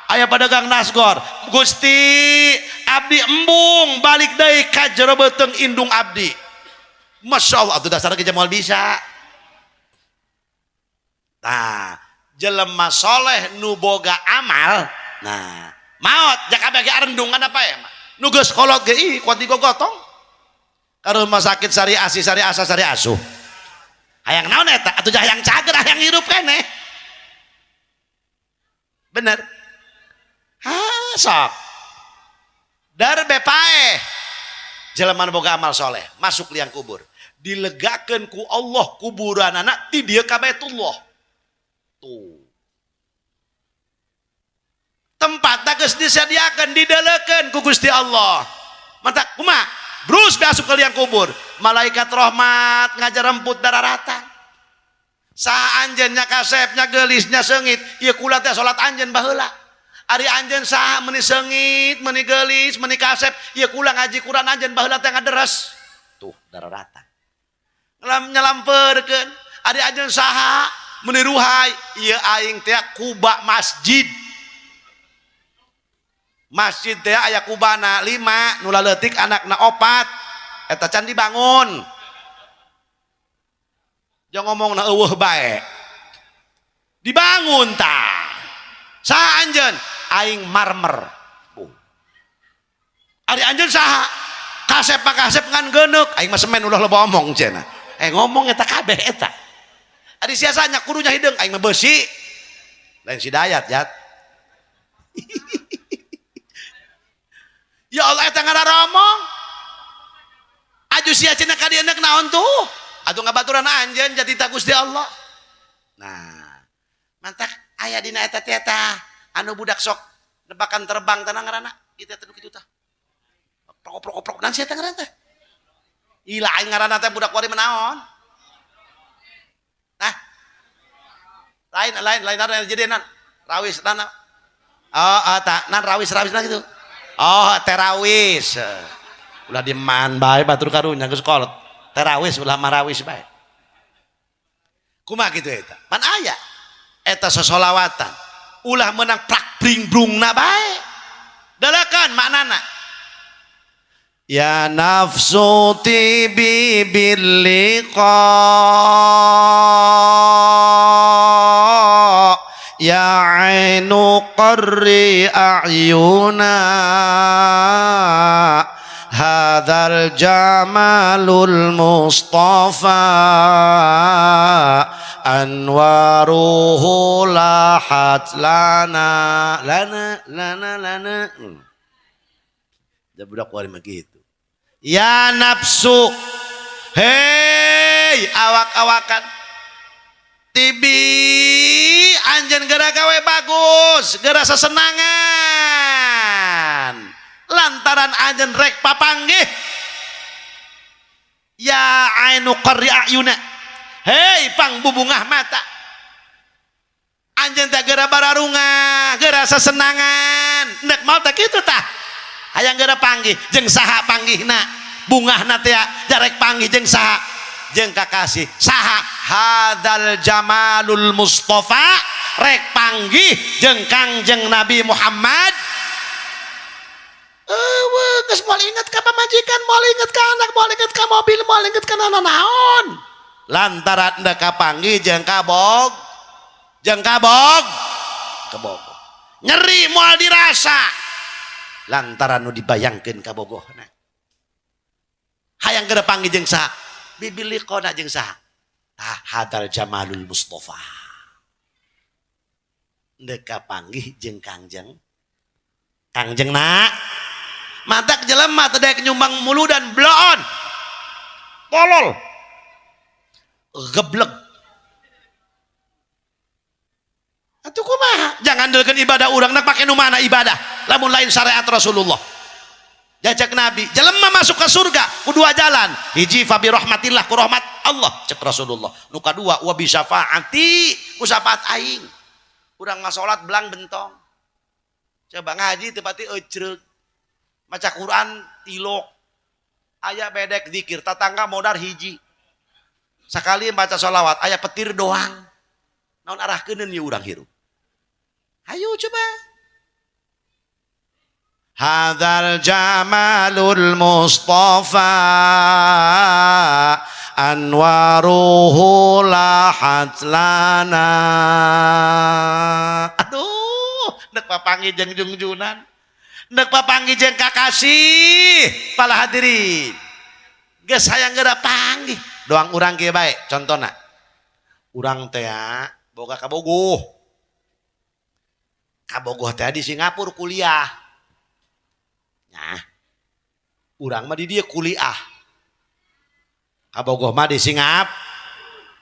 S1: aya pedagang nasgor Gusti abdi embung balik deui ka jero beuteng indung abdi masyaallah atuh dasar ge moal bisa. Nah, jelema soleh nu boga amal, nah, maot jak kabeh ge arendungan apa ya mah. Nu geus kolot ge ih kuat digogotong. Ka rumah sakit Sari Asi, Sari Asa, Sari Asuh. Hayang naon eta? Atuh hayang cager, hayang hirup keneh. Bener. Sok. Darbe paeh. Jelema nu boga amal soleh, masuk liang kubur. Dilegakeun ku Allah kuburanana ti dieu ka Baitullah. Tempat geus disediakan didelekeun ku Gusti Allah mantap kumaha brus masuk ke liang kubur malaikat rahmat ngajaremput dararatan saha anjeunnya kasepnya geulisnya seungit ieu kula teh salat anjeun baheula ari anjeun saha meuni seungit meuni geulis meuni kasep ieu kula ngaji Quran anjeun baheula teh ngaderes tuh dararatan nyelampeurkeun ari anjeun saha meniruhai ieu aing teh kuba masjid teh aya kubana 5 nu laleutik anakna 4 eta can dibangun jangan ngomongna eueuh bae dibangun tah saha anjeun aing marmer ari anjeun saha kasep ngan geuneuk aing mah semen ulah loba omong cenah ngomong eta kabeh eta adi siasanya kudunya hideung aing mah beusi lain si dayat jat ya Allah eta ngararomong aju sia cenah ka dieu naon tuh atuh ngabaturan anjeun jadi ta Gusti Allah nah mantak aya dina eta teh tah anu budak sok nebakan terbang tanang ngaranna kitu teh kitu tah prok nan sia teh ngaranna teh ila aing ngaranna teh budak wari menaon nah lain ada jadian rawis dana Oh, tak nan rawis lah gitu. Oh, terawis. Ulah di man bae batur karunya geus kolot. Terawis ulah marawis bae. Kumaha kitu eta? Pan aya eta sasolawatan. Ulah menang prak bring brungna bae. Dalakan maknana. Ya nafsu tibi bil liqa ya ainu qarri a'yuna hadzal jamalul mustafa anwaruhu lahat lana Dia budak wari begitu. Ya nafsu, hei awak-awakan, tibi anjen gara gawe bagus, gara sesenangan, lantaran anjen rek papanggih. Ya ainu qarri ayuna, hei pang bubungah mata, anjen tak gara bararunga, gara sesenangan, nek mau tak gitu tah. Hayang gara panggih jeung saha panggihna bungahna teh jarek panggih jeung saha jeung kakasih saha hadzal jamalul mustafa rek panggih jeung Kangjeng Nabi Muhammad. Geus moal inget ka pamajikan, moal inget ka anak, moal inget ka mobil, moal inget ka naon. Lantaran da kapanggih jeung kabog nyeri moal dirasa lantaran nu dibayangkeun ka bogohna. Hayang geura panggih jeung saha? Bibiliqona jeung saha? Hadzal jamalul mustafa. Deuk kapanggih jeung Kangjengna. Matak jelema teu daek nyumbang muludan bloon. Tolol. Geblek. Atuh kumaha? Jangan ndelkeun ibadah urang nak pake nu mana ibadah. Lamun lain syariat Rasulullah. Jajak Nabi, jelema masuk ke surga ku dua jalan. Hiji fa bi rahmatillah, ku rahmat Allah cek Rasulullah. Nu kadua wa bi syafaati, ku syafaat aing. Urang mah salat belang bentong. Coba ngaji teu pati ecreug. Maca Quran tilok. Aya bedek zikir, tatangga modar hiji. Sakali baca sholawat, aya petir doang. Naon arahkeun ieu urang hirup. Ayo coba. Hadzal jamalul mustafa anwaruhu lahat lana. Aduh, nek papanggih jeung jungjunan, nek papanggih jeung kakasih. Pala hadirin, geus hayang geura panggih doang urang kieu bae. Contona, urang teh boga kabogoh. Kabogoh teh di Singapura kuliah. Nah, urang mah di dia kuliah. Kabogoh mah di Singap.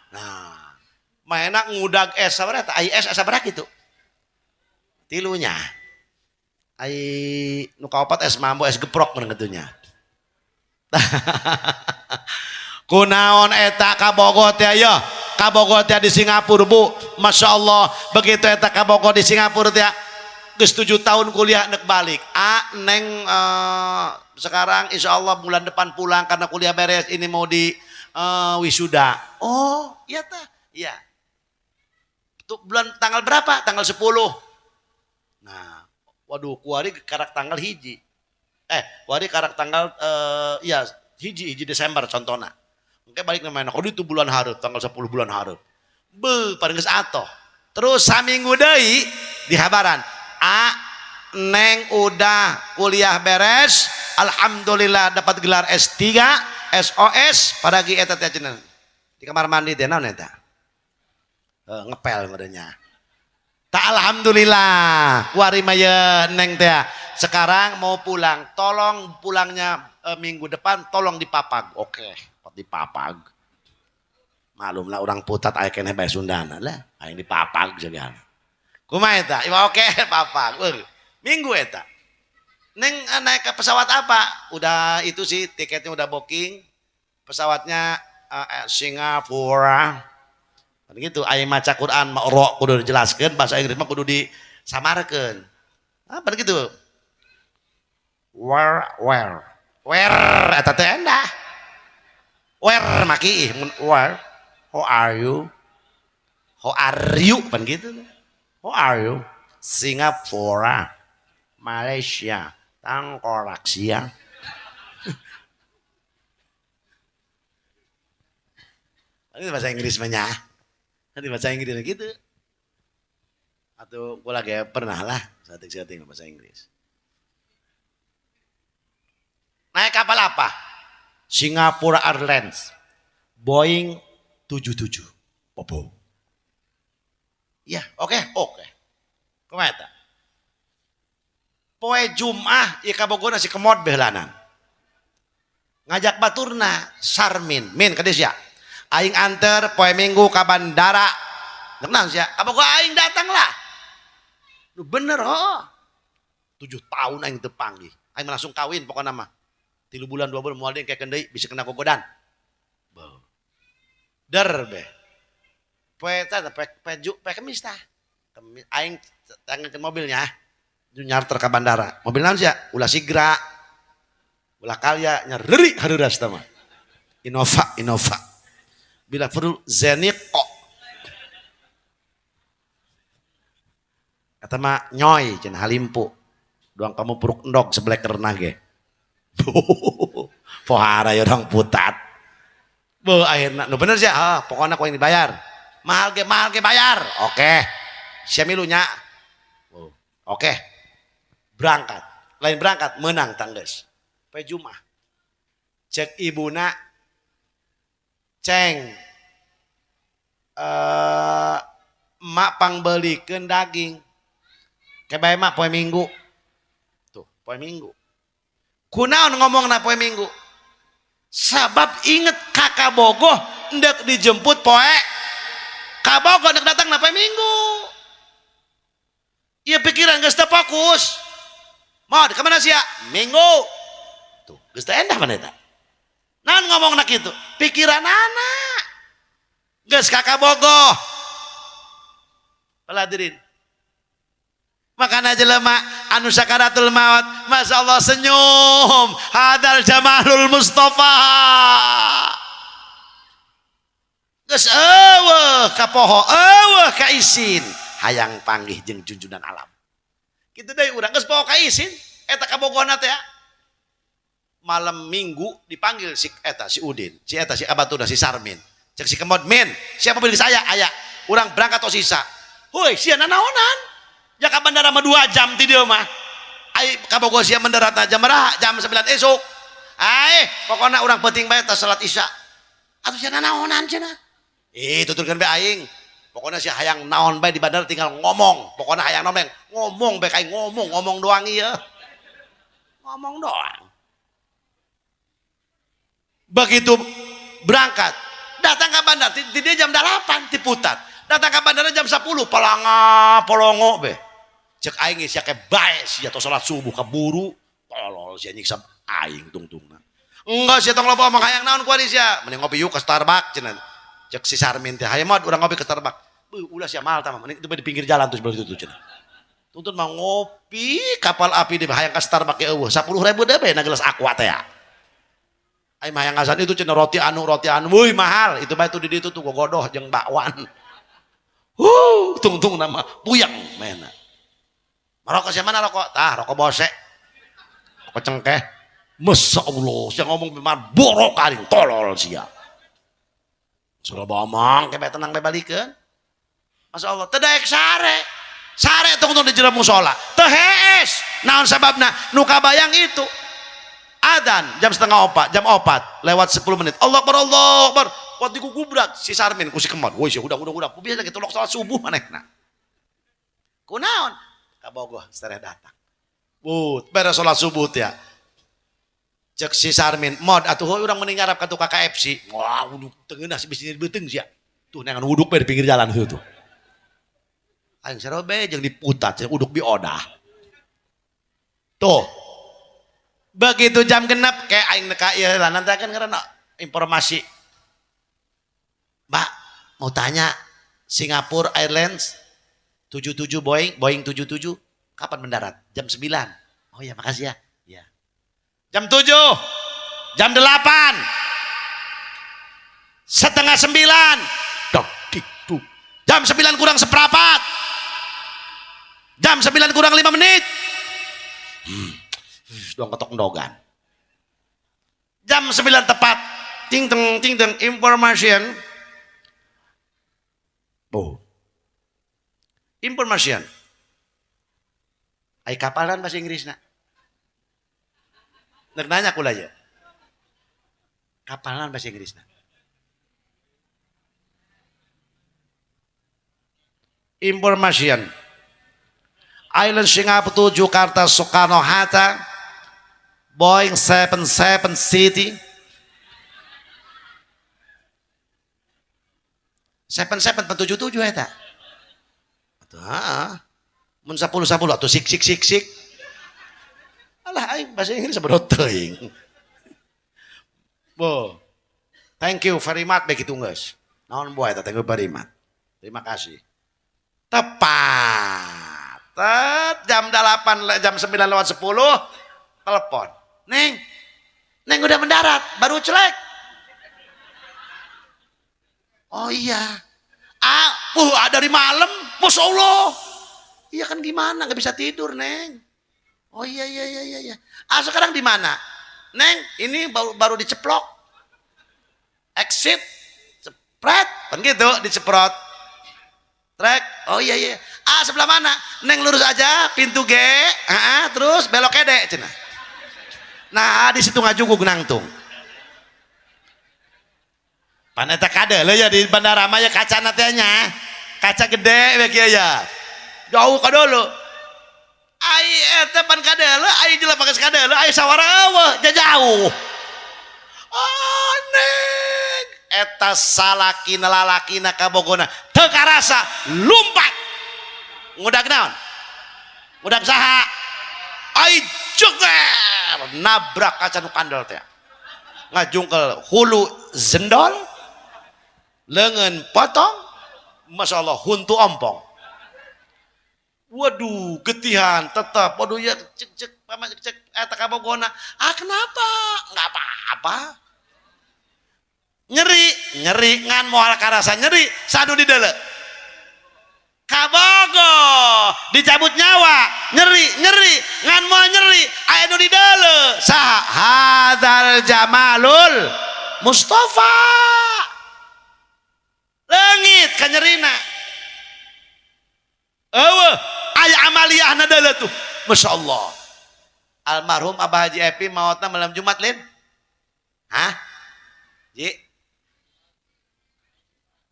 S1: Nah, maena ngudag es sabaraha tah? Ai es sabaraha kitu? Tilunya. Ai nu kaopat es mambo, es geprok mun gitunya. Kunaon eta kabogoh teh aya? Kabogoh teh di Singapura, Bu. Masya Allah, begitu eta kabogoh di Singapura teh geus 7 tahun kuliah nek balik. Neng sekarang insya Allah bulan depan pulang karena kuliah beres, ini mau di wisuda. Oh, iya tah. Iya. Itu bulan tanggal berapa? Tanggal 10. Nah, waduh, kuari karak tanggal hiji. Kuari karak tanggal iya, hiji Desember contohnya. Mungkin balik namanya, kalau itu bulan hareup, tanggal 10 bulan hareup. Paling geus atoh. Terus saminggu deui dihabaran, Neng udah kuliah beres, alhamdulillah dapat gelar S3, SOS, padagi eta teh cenah. Di kamar mandi teh naon eta? Ngepel merenya. Tak alhamdulillah, wari maya neng teh. Sekarang mau pulang, tolong pulangnya minggu depan tolong dipapag. Oke, dipapag. Malum lah orang putat aya keneh bae Sundana lah, aya dipapag segala. Kumaha eta? Oke, papag. Minggu eta. Neng naik ke pesawat apa? Udah itu sih tiketnya udah booking. Pesawatnya Singapura. Gitu aya maca Quran ma'ro kudu dijelaskeun, bahasa Inggris mah kudu disamarkeun. Apa gitu? Where eta teh endah. Where maki where? How are you? How are you? Pan gitu. How are you? Singapura, Malaysia, Tangkoraksia. Ini bahasa Inggris banyak. Nanti bahasa Inggris gitu. Atau gue lagi pernah lah setting bahasa Inggris. Naik kapal apa? Singapore Airlines, Boeing 77. Popo. Ya, oke. Kumata. Poe Jum'ah ieu kabogona si kemod behlanan. Ngajak baturna Sarmin, min kades ya. Aing anter poe Minggu ka bandara. Tenang sia, kabogo aing datang lah. Lu bener oh. 7 tahun aing teu panggih. Aing langsung kawin pokokna mah. 3 bulan 2 bulan moal deui kayak deui bisa kena gogodan. Beuh. Der be. Poe Kamis tah. Aing tangankeun mobilnya. Nyarter ka bandara. Mobil naon sia? Ulah Sigra. Ulah Kalya nyareri hareuras tah mah. Innova. Bila perlu Zenit kata mah nyoy cenah halimpu. Doang kamu puruk endog sebelah kerenah ge. Pohara ya orang putat. Beuh akhirna nu bener sia, pokokna ku yang dibayar. Mahal ge bayar. Oke. Sia milunya. Oke. Berangkat. Lain berangkat menang tanggeus. Poe Jumat. Cek ibuna ceng emak pangbelikeun daging. Kebae mah poe Minggu. Tuh, poe Minggu. Kunaon ngomongna poe Minggu? Sabab inget kakak bogoh ndek dijemput poe kabogoh ndek datang na poe Minggu. Iya pikiran geus teu fokus. Mau di kemana sia? Minggu. Tuh, geus teu endah mana eta? Naon ngomongna kitu? Pikiran anak. Geus kakak bogoh. Peladirin. Makana jelema anu sakaratul maut, Masya Allah senyum. Hadal jamalul Mustafa. Geus eueuh ka poho, eueuh ka isin. Hayang panggih jeung junjunan alam. Kitu deui urang geus poho ka isin, eta kabogohna teh. Malam Minggu dipanggil si Udin, si Abatuna, si Sarmin. Cek si Kemod, min, siapa pilih saya? Aya, urang berangkat atau sisa. Hoi, sia nanaonan. Ya ka bandara mah 2 jam ti dieu mah. Ai kabogoh sia mendarat jam berapa? Jam 9 esuk. Ai, pokona urang penting bae tas salat Isya. Atuh sia nanaonan cenah. Tuturkeun bae aing. Pokona sia hayang naon bae di bandara tinggal ngomong. Pokona hayang naon bae ngomong bae kaing ngomong doang ieu. Ngomong doang. Begitu berangkat, datang ke bandara, dia jam 8 diputat. Datang ke bandara jam 10, polongo be. Cek aing sia ke bae sia tos salat subuh kaburu, tolol sia nyiksa aing tungtungna. Enggak sia tong loba omong hayang naon ku ari sia, mending ngopi yuk ke Starbucks cenah. Cek si Sarmin teh, hayu mod urang ngopi ke Starbucks. Beuh ulah sia mahal tah mah, mending itu di pinggir jalan tuh sebelah itu cenah. Tuntun mah ngopi kapal api di hayang ke Starbucks ge eueuh, 10.000 deh be na gelas aqua teh ya. Ai mah yang ngasan itu cenah roti anu weuy mahal itu bae itu di ditu tuh gogodoh jeung bakwan. Tungtung nama puyang mena. Marokok sia mana rokok? Tah rokok bose. Rokok cengkeh. Masya Allah sia ngomong memang borok karing tolol sia. Sudah bomong ke tenang bae balikeun. Masya Allah teu daek sare. Sare tungtung di jero musola. Teu hees. Naon sababna? Nu kabayang itu. Adan jam 3:30, jam 4 lewat 10 menit. Allah Akbar. Waktu ku gubrak si Sarmin ku si Kemod. Woi, udah. Ku biasa lagi tolok salat subuh manehna. Kunaon? Kabogoh sareng datang. Beres salat subuh teh. Cek si Sarmin, "Mod atuh heuh urang mending ngarap ka tukang KFC." Wah, uduk teungeunah si bisnis beuteung sia. Tuh neangan uduk bae di pinggir jalan heuh tuh. Aing sarobe jeung diputat uduk biodah. Tuh. Begitu jam genap kayak aing neka ieu lah nanti akan ngaranna informasi. Mbak, mau tanya Singapore Airlines 77 Boeing 77 kapan mendarat? Jam 9. Oh ya, makasih ya. Ya. Jam 7, jam 8, setengah 9, dok, dik, duk. Jam 9 kurang seperempat, jam 9 kurang 5 menit, dong ketok ndogan. Jam 9 tepat, ting teng, information. Oh, information. Ai kapalan bahasa Inggris nak? Nak nanya aku aja. Kapalan bahasa Inggris nak? Information. Island Singapura to Jakarta Soekarno Hatta Boeing 77 City 77 eta. Atuh. Mun 10 atau sik. Alah aing bahasa Inggris sabodot teuing. Bo. Thank you very much begitu geus. Naon boy teh thank you very much. Terima kasih. Tepat. Jam 8 jam 9 lewat 10 telepon. Neng udah mendarat, baru celek. Oh iya. Dari malam, Masya Allah. Iya kan gimana? Gak bisa tidur, Neng. Oh iya. Sekarang di mana? Neng, ini baru diceplok. Exit, cepret, kan gitu, diceprot. Trek, oh iya. Sebelah mana? Neng lurus aja, pintu G, terus belok kede, cina. Nah, di situ ngajugug nangtung. Paneta kade lo ya di bandara mah ya kaca natenya, kaca gede begitu ya. Jauh ka dulu. Ai eta pan kadele, ai jelas pakai kadele, ai sawara eueuh jauh. Oh neng, eta salakina lalakina kabogona teu karasa lumpat. Ngudag naon? Ngudag saha? Ai jeger nabrak kaca nu kandel teh. Ngajungkel hulu zendol, leungeun potong, masyaallah huntu ompong. Waduh, getihan tetap. Waduh ya cek eta kabogona. Kenapa? Enggak apa-apa. Nyeri ngan moal karasa nyeri sadu di deuleu. Kabogo dicabut nyawa, nyeri ngan moal nyeri aya nu di deuleu. Saha hadzal jamalul Mustafa. Leungit ka nyerina. Aya amaliyah nadala tuh, masya Allah. Almarhum Abah Haji Epi mautna malam Jumat lin, Ji,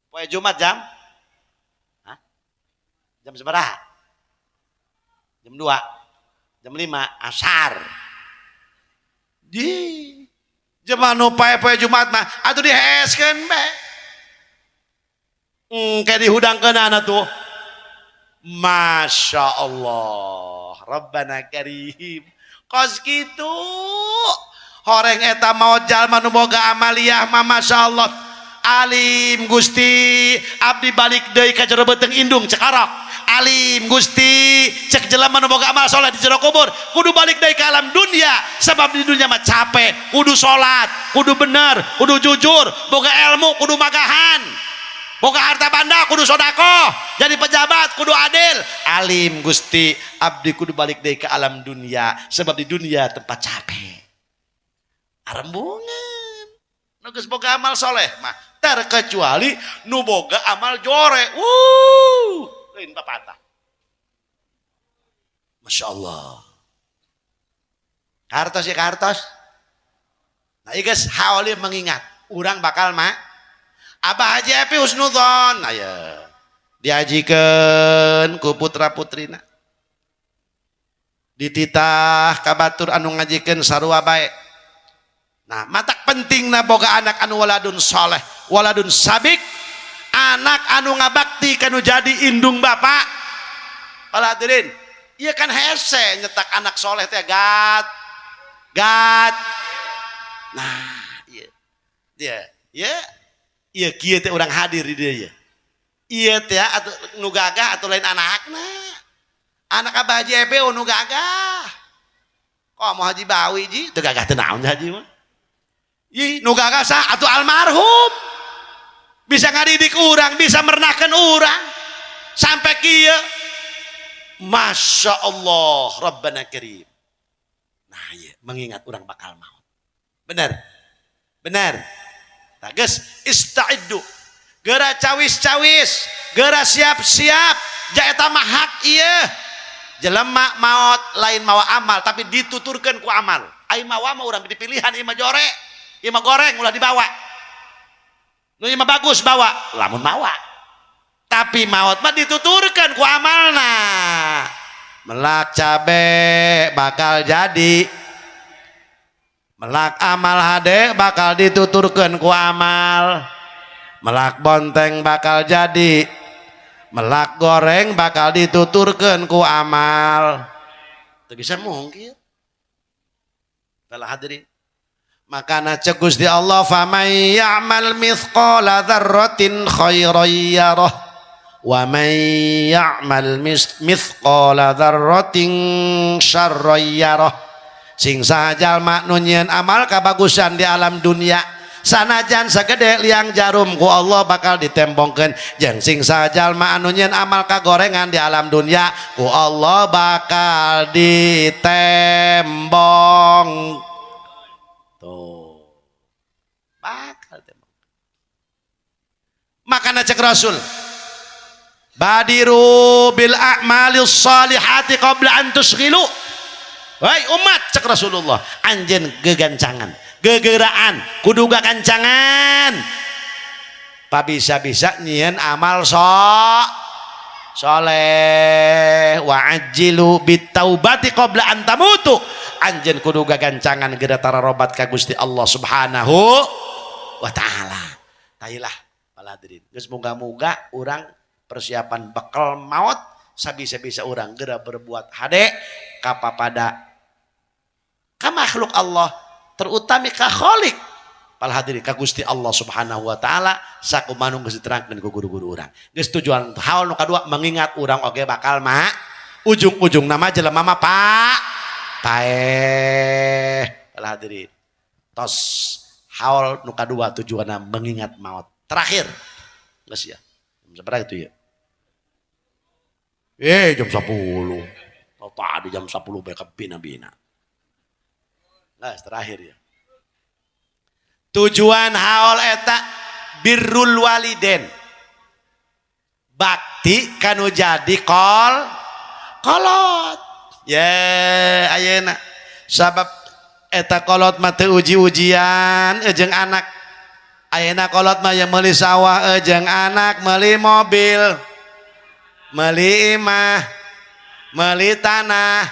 S1: poe Jumat jam, jam seberaha? Jam 2, jam 5 asar. Ji, jam anu poe Jumat mah, atuh diheskeun be, kayak dihudangkeun ana tuh. Masya Allah, Rabbana Karim. Kos gitu, horeng eta mau jalma nu boga amaliyah mah masya Allah. Alim Gusti, abdi balik deui ka jero beuteung indung cekarok. Alim Gusti, cek jelema nu boga amal saleh di jero kubur, kudu balik deui ka alam dunia, sebab di dunia mah capek, kudu salat, kudu bener, kudu jujur, boga ilmu, kudu magahan. Boga harta banda kudu sodako, jadi pejabat kudu adil. Alim Gusti, abdi kudu balik deui ke alam dunia, sebab di dunia tempat capek. Arembungan nu geus boga amal soleh mah terkecuali nu boga amal jore. Lain papatah. Masya Allah. Kartos ya kartos. Nah guys, haoli mengingat, urang bakal mah Abah Haji Epi husnudzon, aya diajikeun ku putra putrina, dititah ka batur anu ngajikeun sarua bae. Nah, matak pentingna boga anak anu waladun soleh, waladun sabik, anak anu ngabakti kanu jadi indung bapak. Pala hadirin, ieu kan hese nyetak anak soleh teh gat. Nah, iya kieu teh urang hadir di dieu. Ieu teh atuh nu gagah atuh lain anakna. Anak Abah Haji Ebe nu gagah. Kok mau Haji Bawi ji? Teu gagah teu naon Haji mah. Yi nu gagah sah atuh almarhum. Bisa ngadidik urang, bisa merenahkan urang. Sampai kieu. Masya Allah, Rabbana Karim. Nah iya, mengingat orang bakal maut. Benar? Benar? Nah geus, ista'iddu. Geura cawis-cawis, geura siap-siap. Jaeta mah hak ieu. Jelema maut lain mawa amal, tapi dituturkeun ku amal. Ai mawa mah urang dipilihan, ieu mah jore, ieu mah goreng ulah dibawa. Nu ieu mah bagus bawa, lamun mawa. Tapi maut mah dituturkan ku amalna. Melak cabe bakal jadi. Melak amal hade bakal dituturkan ku amal. Melak bonteng bakal jadi. Melak goreng bakal dituturkan ku amal. Itu bisa mungkin. Telah hadirin. Makana cek Gusti Allah famay ya'mal mithqala dzarratin khairan yarah. Wa may ya'mal mithqala dzarratin syarran yarah. Sing sajalma nu nyieun amal kabagusan di alam dunia sanajan sagede liang jarum ku Allah bakal ditembongkeun jeung sing sajalma anu nyieun amal kagorengan di alam dunia ku Allah bakal ditembong tuh bakal tembong. Makana cek Rasul badiru bil a'malis salihati qabla an tusghilu. Wahai umat cek Rasulullah, anjeun gegancangan, gegeraan, kudu gakancangan. Pabisa-bisa nyieun amal soleh wa ajilu bitaubati qabla an tamutu. Anjeun kudu gagancangan geura tararobat ka Gusti Allah Subhanahu wa taala. Tailah paladirin. Geus muga-muga urang persiapan bekal maut sabisa-bisa orang geura berbuat hade kapapada ka makhluk Allah terutami ka Khaliq pal hadirin ka Gusti Allah Subhanahu wa taala sakumaha geus diterangkeun ku guru-guru urang. Geus tujuan hal nu kadua mengingat urang oge bakal ujung-ujung nama jelema mah paeh pal hadirin. Tos haul nu kadua tujuanna mengingat maut. Terakhir geus ya. Sabaraha itu ya? Jam 10. Tadi jam 10 bae ka bina-bina. Nah, terakhir ya. Tujuan haul eta birrul waliden. Bakti kanu jadi kolot. Ya, ayeuna sabab eta kolot mah teu uji-ujian jeung anak. Ayeuna kolot mah yang meuli sawah jeung anak, meuli mobil, meuli imah, meuli tanah.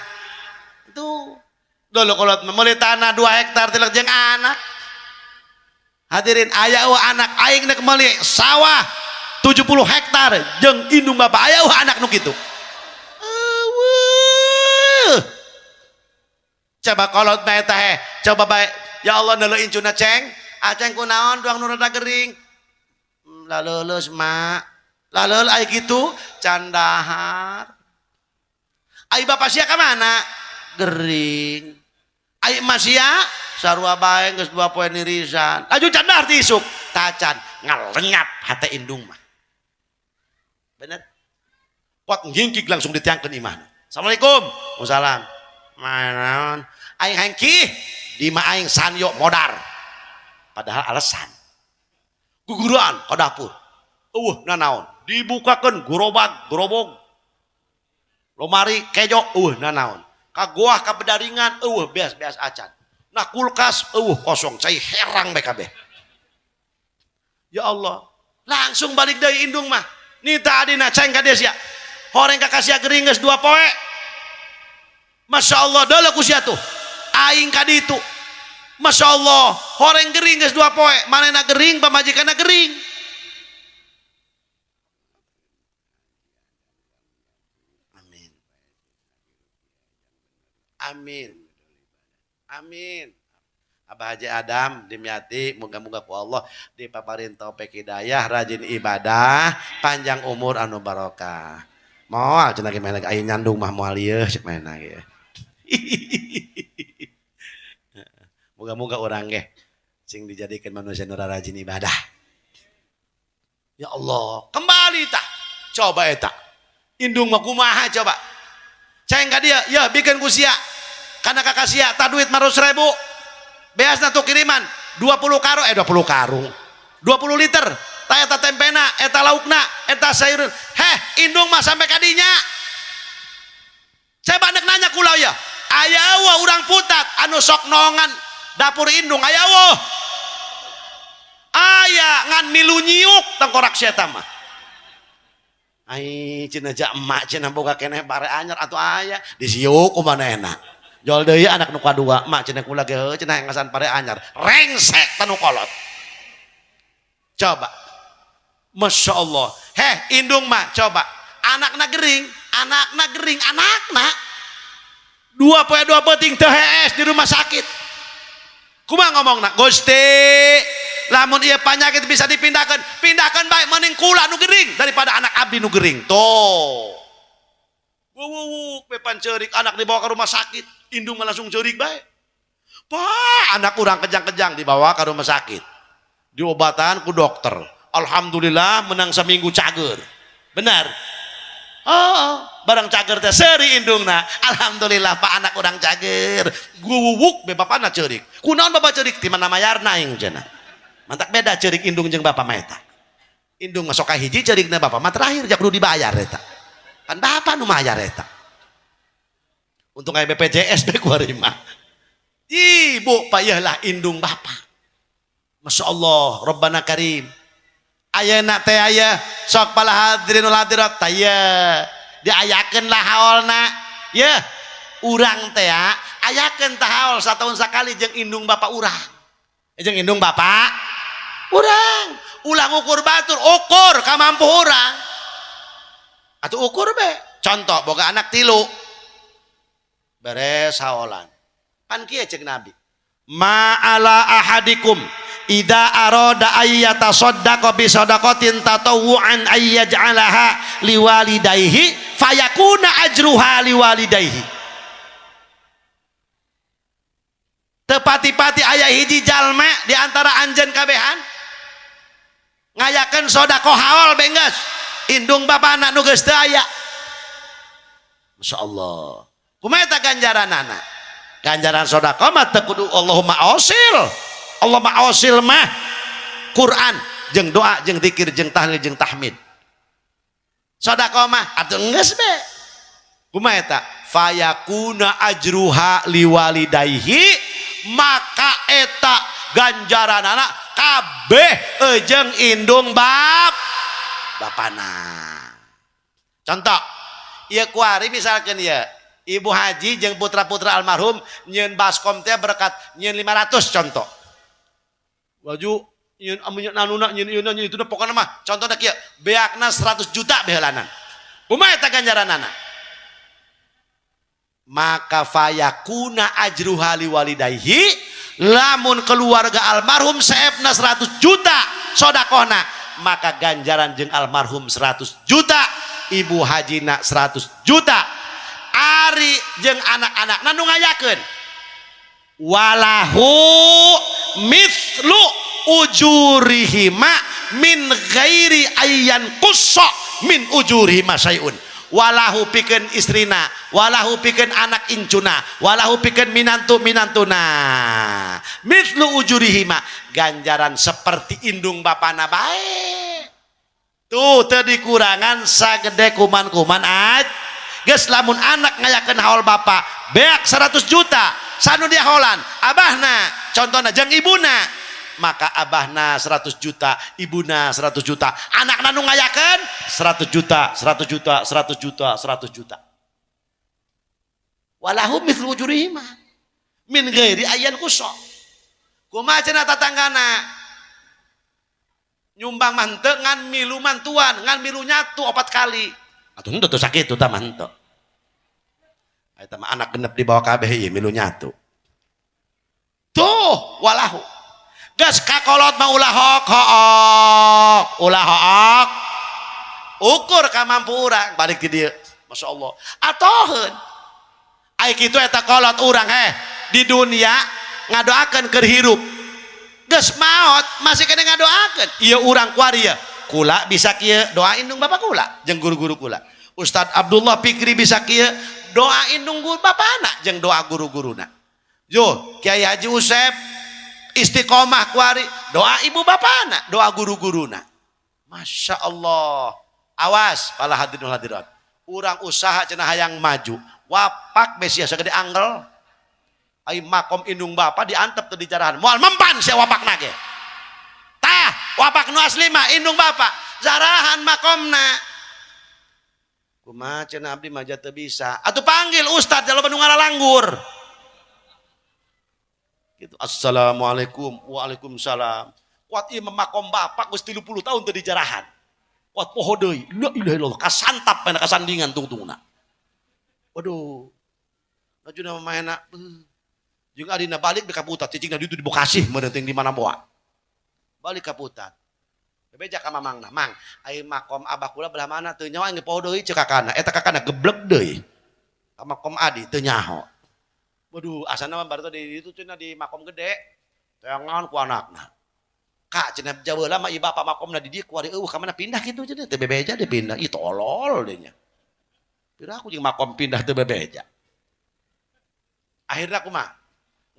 S1: Itu dulu kolot meuli tanah 2 hektar tilek jeung anak. Hadirin aya anak aing nek meuli sawah 70 hektar jeung indung bapak aya anak nu kitu. Coba kolot bae teh, coba bae ya Allah neuleuin cuna ceng, aceng kunaon doang nu rada gering. Laleuleuh mak. Laleuleuh aya kitu candahar. Ai bapak sia ka mana? Gering. Ai emas sia sarua bae geus 2 poe nirisan. Aju candahar ti isuk, tacan ngalenyap hate indung mah. Bener? Pot ngingkik langsung ditiangkeun imahna. Assalamualaikum. Waalaikumsalam. Manaon? Aing hengki di ma aing sanyo modar. Padahal alasan. Guguran ka dapur. Nanaon? Dibukakeun gerobog. Lomari kejo, nanaon? Ka goah ka bedaringan, beas acan. Nah kulkas, kosong, cai herang bae kabeh. Ya Allah, langsung balik deui indung mah. Nita adina ceng ka dia sia. Horeng ka kasia gering geus 2 poe. Masya Allah, deuleuh ku sia tuh. Aing ka ditu. Masya Allah, horeng gering geus 2 poe. Manehna gering, pamajikanna gering. Amin. Abah Haji Adam dimyati muga-muga ku Allah dipaparin taufik hidayah, rajin ibadah, panjang umur anu barokah. Moal cenah ge main aya nyandung mah moal ieu cek main ge. Moga-moga orang ge sing dijadikan manusia nu rajin ibadah. Ya Allah, kembali tah. Coba eta. Indung mah kumaha coba. Ceng ka dia, ya bikin ku sia. Kana kakak sia ta duit 500.000. Beasna tuh kiriman 20 karung 20 karung. 20 liter. Ta eta tempena, eta laukna, eta sayur. Indung mah sampai kadinya. Saya banyak nanya kula ya. Aya eueuh urang putat anu sok nongan dapur indung aya eueuh. Aya ngan milu nyiuk tengkorak sia eta mah. Ai cenah ja emak cenah boga keneh bare anyar atuh aya disiuk ku manehna. Jol deui anak nu kadua emak cenah kula ge heuh cenah ngasan pare anyar. Rengsek tanu kolot. Coba. Masya Allah. Indung mah coba. Anakna gering, anakna. Dua peting teu hees di rumah sakit. Kumaha ngomongna? Gusti, lamun ieu penyakit bisa dipindahkan bae mending kula nu gering daripada anak abdi nu gering. Tuh. Wuwuk pepan ceurik anak dibawa ke rumah sakit, indung mah langsung ceurik bae. Pak, anak urang kejang-kejang dibawa ke rumah sakit. Diobatan ku dokter. Alhamdulillah menang seminggu cager. Benar? Oh, barang cager teh seuri indungna. Alhamdulillah Pak anak urang cager. Guwuk be bapana ceurik. Kunaon bapak ceurik ti mana mayarna aing cenah. Mantak beda ceurik indung jeung bapa mah eta. Indung mah sok kahiji ceurikna bapa mah terakhir jak kudu dibayar eta. Kan bapa nu mayar eta. Untung aya BPJS be kuari mah. Ibu payahlah indung bapa. Masya Allah, Rabbana Karim. Ayeuna teh aya sok pala hadirin wal hadirat taya diayakeun lah haolna. Ya, urang teh ayakeun tah haol satahun sakali jeung indung bapa urang. Jeung indung bapa urang. Ulang ukur batur, ukur kamampu urang. Atuh ukur be. Contoh boga anak 3. Beres haolan. Pan kieu ceuk Nabi. Ma'ala ahadikum idza arada ayyata saddaqa bi sadaqatin tatawwu'an ayyaj'alaha liwalidayhi fayakuna ajruha liwalidayhi. Tepati-pati aya hiji jalma di antara anjeun kabehan ngayakeun sedekah haol benggeus indung bapana nu geus teu aya. Masyaallah. Kumaha eta ganjaranana? Ganjaran sedekah mah teu kudu Allahumma ausil. Allah ma'ausil mah Quran jeung doa jeung zikir jeung tahlil jeung tahmid. Sedekah mah atuh geus be. Kumaha eta? Fayakuna ajruha liwalidayhi, maka eta ganjaranana kabeh jeung indung bapana. Contoh, ieu kuari misalkan ya ibu haji jeung putra-putra almarhum nyieun baskom teh berkat nyieun 500 contoh. Waju nyieun amunnya nanuna nyieun itu pokona mah contohna kieu beakna 100 juta behelanan. Kumaha eta ganjaranana? Maka fayakuna ajruha liwalidayhi, lamun keluarga almarhum saepna 100 juta sedekahna, maka ganjaran jeung almarhum 100 juta, ibu hajina 100 juta. Ari jeung anak-anak nu ngayakeun walahu mithlu ujurihima min ghairi ayyan qussa min ujurihima sayun. Walahu pikeun istrina, walahu pikeun anak incuna, walahu pikeun minantuna mithlu ujurihima, ganjaran seperti indung bapana bae. Tuh teu dikurangan sagede kuman-kuman geus lamun anak ngayakeun haul bapa beak 100 juta sanu dia holan abahna contohna jeung ibuna, maka abahna 100 juta ibuna 100 juta anakna nu ngayakeun 100 juta 100 juta 100 juta 100 juta. Walahum mithlu ujurihima min ghairi ayyan qussa. Kumaha cenah tatanggana nyumbang mah henteu ngan milu mantuan ngan milu nyatu 4 kali. Atuh henteu teu sakitu tah mah henteu. Eta mah anak genep dibawa kabeh ieu milu nyatu. Tuh walahu. Geus kakolot mah ulah hook. Ulah hook. ukur kamampu urang balik ke dia. Masya Allah atohen ai kitu eta kolot urang di dunia ngadoakeun keur hirup geus maot masih kena ngadoakeun ieu urang kuaria kula bisa kieu doain nung bapak kula jeung guru-guru kula Ustadz Abdullah Fikri bisa kieu doain nung guru bapana jeung doa guru-guruna yo Kiai Haji Usep istiqomah kuari doa ibu bapana doa guru-guruna. Masya Allah awas pala hadirin hadirat urang usaha cenah hayang maju wapak besia segede anggel ai makom indung bapa diantep teu dijarahan moal mempan sia wapak nage tah wapak nu asli mah indung bapa jarahan makomna kumaha cenah abdi mah teu bisa atuh panggil ustad jaloba nu ngalalanggur gitu. Assalamualaikum waalaikumsalam kuat ieu makom bapak geus 30 tahun teu dijarahan kuat poho deui la ilaha illallah kasantap pena kasandingan tungtungna waduh ngajuna mamaena jeung adina balik di Kaputat cicingna ditu di Bekasi meureun di mana boa balik Kaputat bebeja ka mamangna mang ai makom abah kula belah mana teu nyaho geus poho deui ceuk kakana eta kakana geblek deui ka makom adi teu nyaho waduh asana mah baru di itu cenah di makom gede teangan ku anakna kak cenah jawa lama ieu bapak makomna di dieu kuari eueuh ka mana pindah kitu cenah teu bebeja deh pindah ih tolol deh nya pira aku jeung makom pindah teu bebeja akhirna kumaha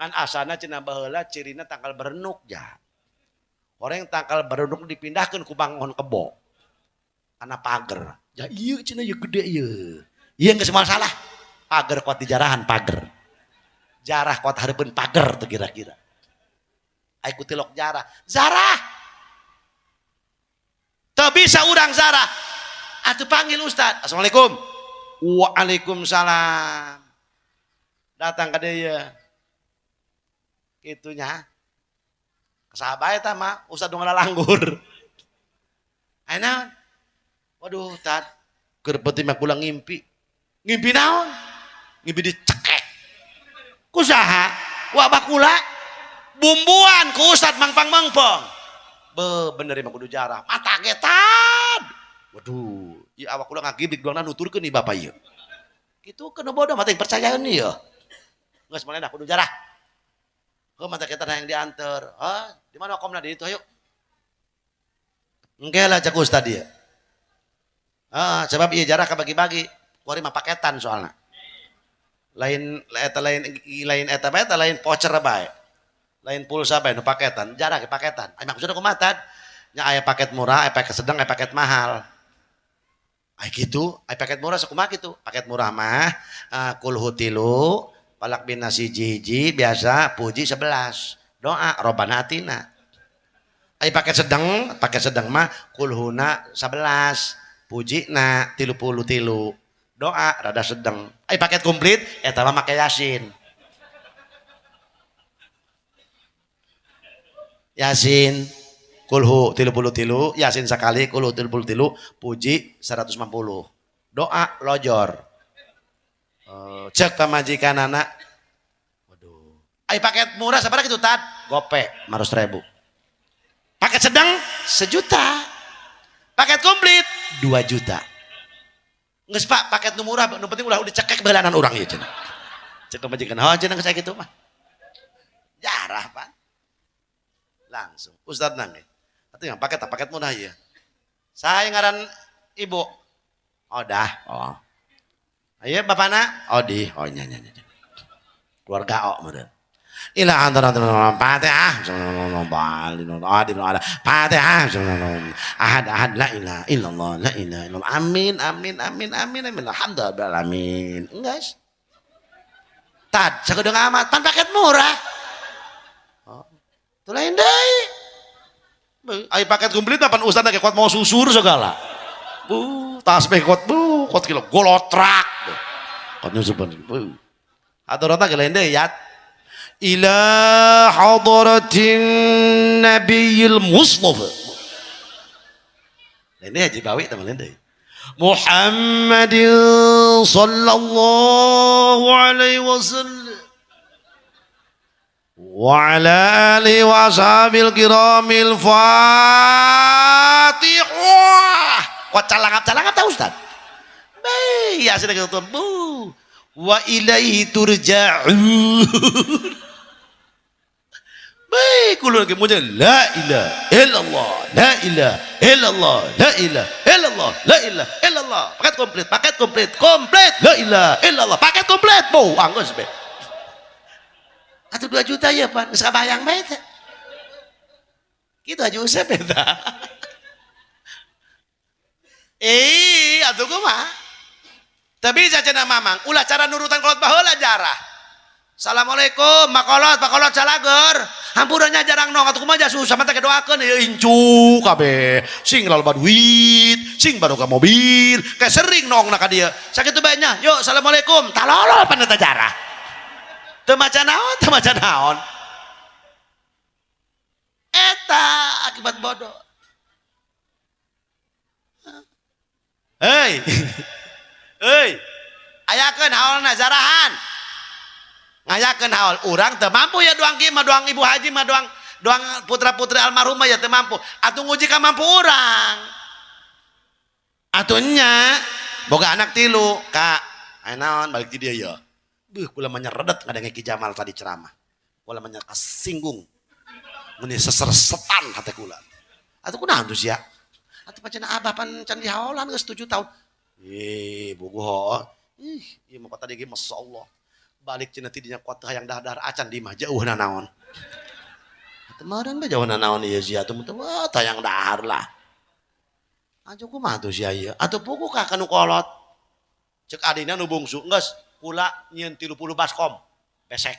S1: ngan asana cenah baheula cirina tangkal berenuk ja orang yang tangkal berenuk dipindahkeun ku bangun kebo kana pager ja ieu cenah ieu gede ieu ieu geus masalah pager kuat dijarahan pager jarah kuat hareupeun pager teu kira-kira ai ku tilok jarah teu bisa urang zarah atuh panggil ustad assalamualaikum waalaikumsalam datang ka dieu kitunya kasahabat eta mah ustad nu ngalalanggur ayeuna waduh tad keur peuting mah kula ngimpi naon ngimpi dicekek kusaha ku abah kula bumbuan ku ustad mangpang mangpong be bener mah kudu jarah mata getan waduh ieu awak kula ngagibik doangna nuturkeun ieu bapak ieu kitu kena bodoh mah teh percayaeun ieu geus manehna kudu jarah heuh mata getan hayang dianter di mana komna di itu ayo engke lah cek ustad ieu sebab ieu jarah kabagi-bagi kuari mah paketan soalna lain eta lain voucher bae lain pulsa bae nu paketan jarah ge paketan ai maksudna kumaha tad nya aya paket murah aya paket sedang aya paket mahal ai kitu ai paket murah sakumaha kitu paket murah mah kulhu 3 palak binasi hiji biasa puji 11 doa robana atina ai paket sedang mah kulhuna 11 pujina 33 doa rada sedang ai paket komplit eta mah make Yasin kulhu 33 Yasin sakali kulhu 33 puji 150 doa lojor cek pamajikan anak waduh ai paket murah sabaraha kitu tad gope 500.000 paket sedang 1 juta paket komplit 2 juta geus pak paket nu murah nu penting udah dicekek beulangan urang ieu cenah cek pamajikan cenah geus aya kitu mah jarah pak langsung ustad nangge atuh yang paket murah ya saya ngaran ibu odah ayo bapana odi nya keluarga meureun ila antara Fatihah Fatihah ahad la ilaha illallah la ilaha illallah amin alhamdulillah amin guys tad sakedeung amat pan paket murah tuh lain deui ai paket komplit pan ustad ge kuat mau susur segala tasbih kuat kilo golotrak kuat nyusupan hadarata ge lain deui ya ila hadratin nabiyil mustafa lain deui haji bawi teman lain deui Muhammadin sallallahu alaihi wasallam wa ala alihi wa ashabil kiramil fatihah Kok calangap tahu Ustaz? Baik, ya sudah gitu. Bu. Wa ilaihi turja'un. Baik, kulo lagi muja la ilaha illallah, la ilaha illallah, la ilaha illallah, la ilaha illallah. Paket komplit, la ilaha illallah, paket komplit. Bu, anggus be. Atau 2 juta ya, Pak. Geus kabayang bae teh. Kitu aja usah beda. Atuh kumaha? Teu bisa cenah mamang, ulah cara nurutan kolot baheula jarah. Assalamualaikum, makolot salageur. Hampurannya jarang nong atuh kumaha susah mah teh doakeun ieu incu kabeh. Sing loba duit, sing baru ka mobil, kayak sering nongna ka dieu. Sakitu bae nya, yuk assalamualaikum, talolol pan eta jarah. Teu maca naon. Eta akibat bodoh. Hei. Ayakeun haolna zarahan. Ngayakeun haol urang teu mampu ya doang kieu mah doang ibu haji mah doang putra-putri almarhumah ya teu mampu. Atuh nguji ka mampu urang. Atuh nya boga anak 3, Kak. Aya naon balik ti dieu ya. Beuh kula mah nyeredet ngadenge Ki Jamal tadi ceramah. Kula mah kasinggung. Mun sesersetan hate kula. Atuh kunaon tuh sia? Atuh pacena abah pan can dihaolan geus 7 tahun. Bogoh. Ieu mah tadi ge masyaallah. Balik cenah ti dinya kuat hayang dahar acan di mah jauhna naon. Atuh meureun bae jauhna naon ieu sia atuh teh hayang dahar lah. Ajo kumaha tuh sia ieu? Atuh pugu ka kanu kolot. Cek adina nu bungsu geus kula nyieun 30 baskom. Besek.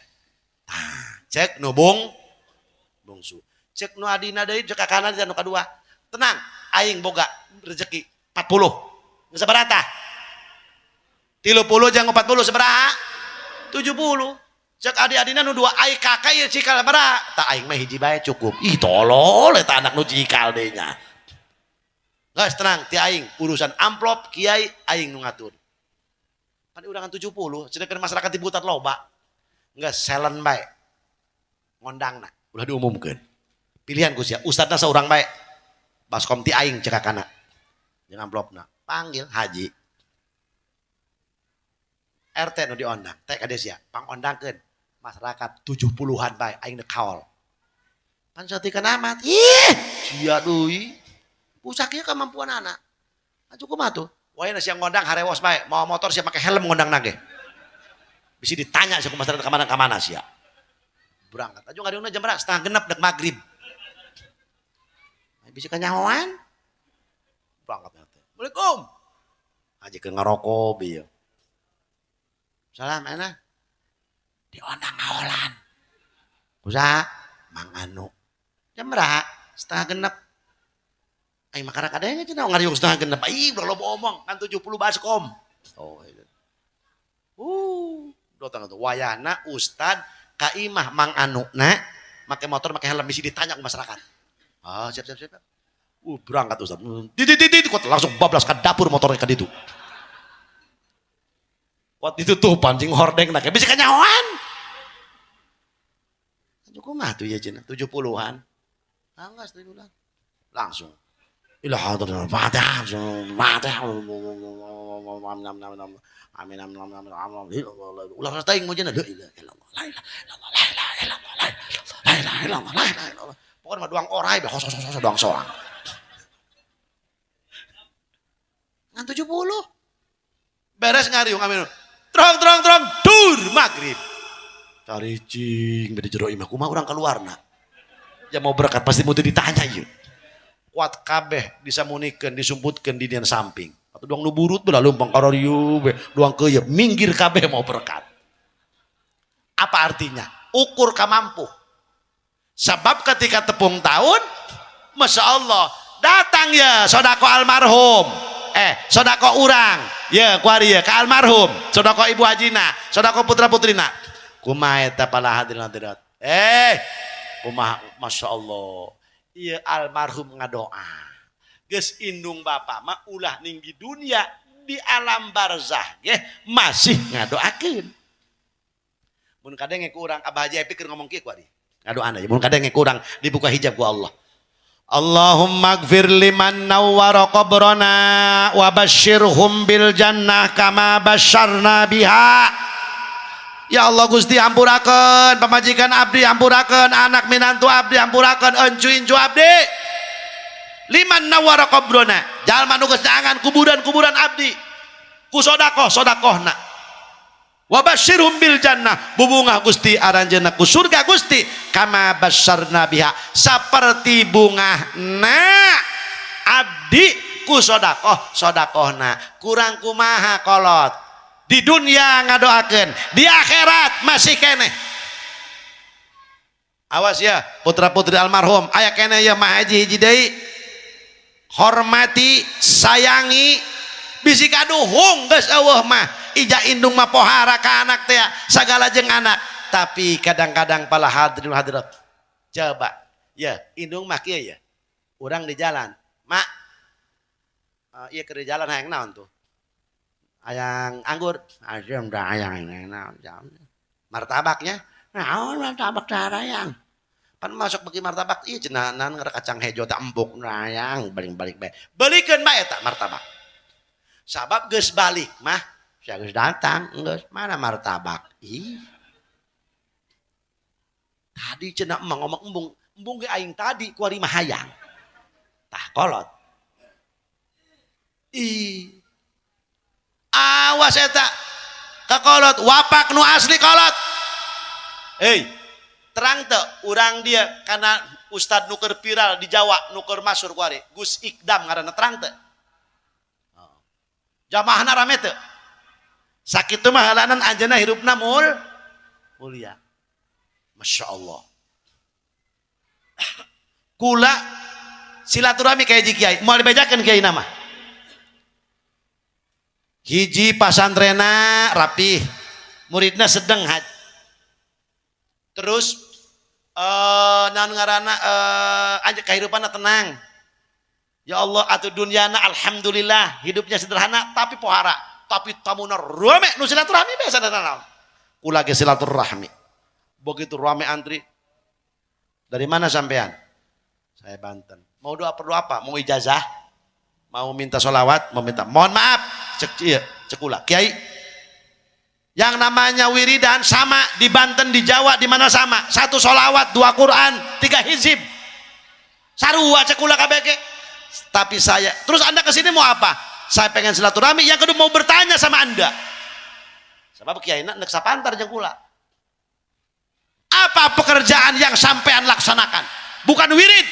S1: Tah, cek nu bungsu. Cek nu adina deui cek kakana nu kadua. Tenang, aing boga rezeki 40. Geus sabaraha? 30 jeung 40 sabaraha? 70. Cek adi-adina nu 2 ai kakak ieu cikal sabaraha? Tah aing mah hiji bae cukup. Ih tolol eta anak nu cikal deui nya. Geus tenang ti aing urusan amplop kiai aing nu ngatur. Pan urangan 70 cedekeun masyarakat di Butat loba. Geus selen bae. Ngondangna ulah diumumkeun. Pilihan ku sia ustadna saurang bae. Baskom ti aing cek kakana. Jeung amplopna. Panggil haji RT nu diondang teh ka sia pangondangkeun masyarakat 70-an bae aing dek kaol pan satikeun amat sia deui pusak ieu kemampuan anak atuh kumaha tuh wae sia ngondang harewos bae mau motor sia make helm ngondang nage bisi ditanya sia ku masyarakat ka mana sia berangkat aja ngadiungna jam berapa 6:30 dek magrib bisi kanyahoan berangkat. Assalamualaikum. Haji ke ngerokok bieu. Salam enak. Diondang ngaolan. Kusaha? Mang Anu. Jam berapa? 6:30. Aing mah karek kadenge cenah ngariung 6:30. Ih, udah loba omong kan 70 baskom. Oh itu. Dotang itu wayana Ustad ka imah Mang Anu na make motor make helm bisi ditanya ke masyarakat. Ah, siap. Berangkat Ustaz. Kuat langsung bablas ke dapur motornya ke ditu. Kuat itu tuh pancing hordeng nak bisa kanyawan. Cukup mah tuh ya cenah 70-an. Anggas 70-an. Langsung. Ilah hadrah Fatihah. Amin. Ulah teuing mujana la ilaha illallah. Pokoknya doang orai hos doang soang. Ngan 70. Beres ngariung amin. Trong dur magrib. Caricing beda jero imah kumaha urang keluarna. Ya mau berangkat pasti mutu ditanya ieu. Kuat kabeh disamunikeun disumputkeun di dian samping. Atuh doang nu burut beula leumpang kararieu be doang keuyeub minggir kabeh mau berangkat. Apa artinya? Ukur ka mampu. Sebab ketika tepung tahun, Masya Allah, datang ya sodako almarhum, sodako urang, ya kuari ya ke almarhum, sodako ibu hajina, sodako putra putrina, kumaha eta pala hadirin hadirat, kumaha Masya Allah, iya almarhum ngadoa, geus indung bapak mah ulah ninggi dunia di alam barzah, masih ngadoakeun. Mun kadenge ku urang Abah Haji Epi keur ngomong kieu kuari. Ngadoan aja, mun kadang kurang dibuka hijab ku Allah. Allahumma gfir liman nawwara qabrana wa basyirhum bil jannah kama basyarna biha. Ya Allah Gusti, ampurakeun pamajikan abdi, ampurakeun anak minantu abdi, ampurakeun encu incu abdi. Liman nawwara qabrana, jalma nu geus nyaangan kuburan-kuburan abdi ku sodakoh-sodakohna. Wa basyirhum bil jannah, bubungah Gusti aranjeunna ku surga Gusti kama basyarna biha, saperti bungahna abdi ku sodakoh-sodakohna. Kurang kumaha kolot? Di dunia ngadoakeun, di akhirat masih keneh. Awas ya putra-putri almarhum, aya keneh ya mah haji hiji deui. Hormati, sayangi, bisi kaduhung geus eueuh mah. Ija indung mah pohara ka anak teh sagala jeung anak. Tapi kadang-kadang pala hadirin hadirat, coba ya indung mah kieu ya. Urang di jalan, mak ieu keur di jalan hayang naon tuh? Hayang anggur, asem da hayang naon? Martabaknya, naon martabak tarayang? Pan masuk bagi martabak ieu cenah ngarek kacang hejo teh empuk hayang balik-balik bae. Belikeun bae eta martabak. Sabab geus balik mah sia geus datang, geus mana martabak? Ih. Tadi cenah emang ngomong embung ge aing tadi kuari mah hayang. Tah kolot. Ih. Awas eta kakolot, wapak nu asli kolot. Hei, terang teu urang dia karena ustad nuker viral di Jawa nuker masyhur kuari Gus Ikdam ngaranna, terang teu? Jamaahna rame teu? Sakitu mah halanan anjeunna hirupna mulia. Masya Allah. Kula silaturahmi ka hiji kiai, moal dibejakeun kiai nama. Hiji pasantrena rapih, muridna sedeng haji. Terus naon ngaranna anjeun kahirupanna tenang. Ya Allah atuh dunyana alhamdulillah hidupnya sederhana tapi pohara, tapi tamuna rame nu silaturahmi biasa naon. Kula ge silaturahmi. Begitu rame antri. Dari mana sampean? Saya Banten. Mau doa perlu apa? Mau ijazah? Mau minta sholawat? Mau minta mohon maaf. Cek kula. Kiai, yang namanya wiridan sama di Banten, di Jawa, di mana sama. 1 sholawat, 2 Quran, 3 hizib. Sarua cek kula kabeh. Tapi saya, terus Anda kesini mau apa? Saya pengen silaturahmi. Yang kedua mau bertanya sama Anda. Sebab kiai nak sapantar jeung kula. Apa pekerjaan yang sampean laksanakan? Bukan wirid,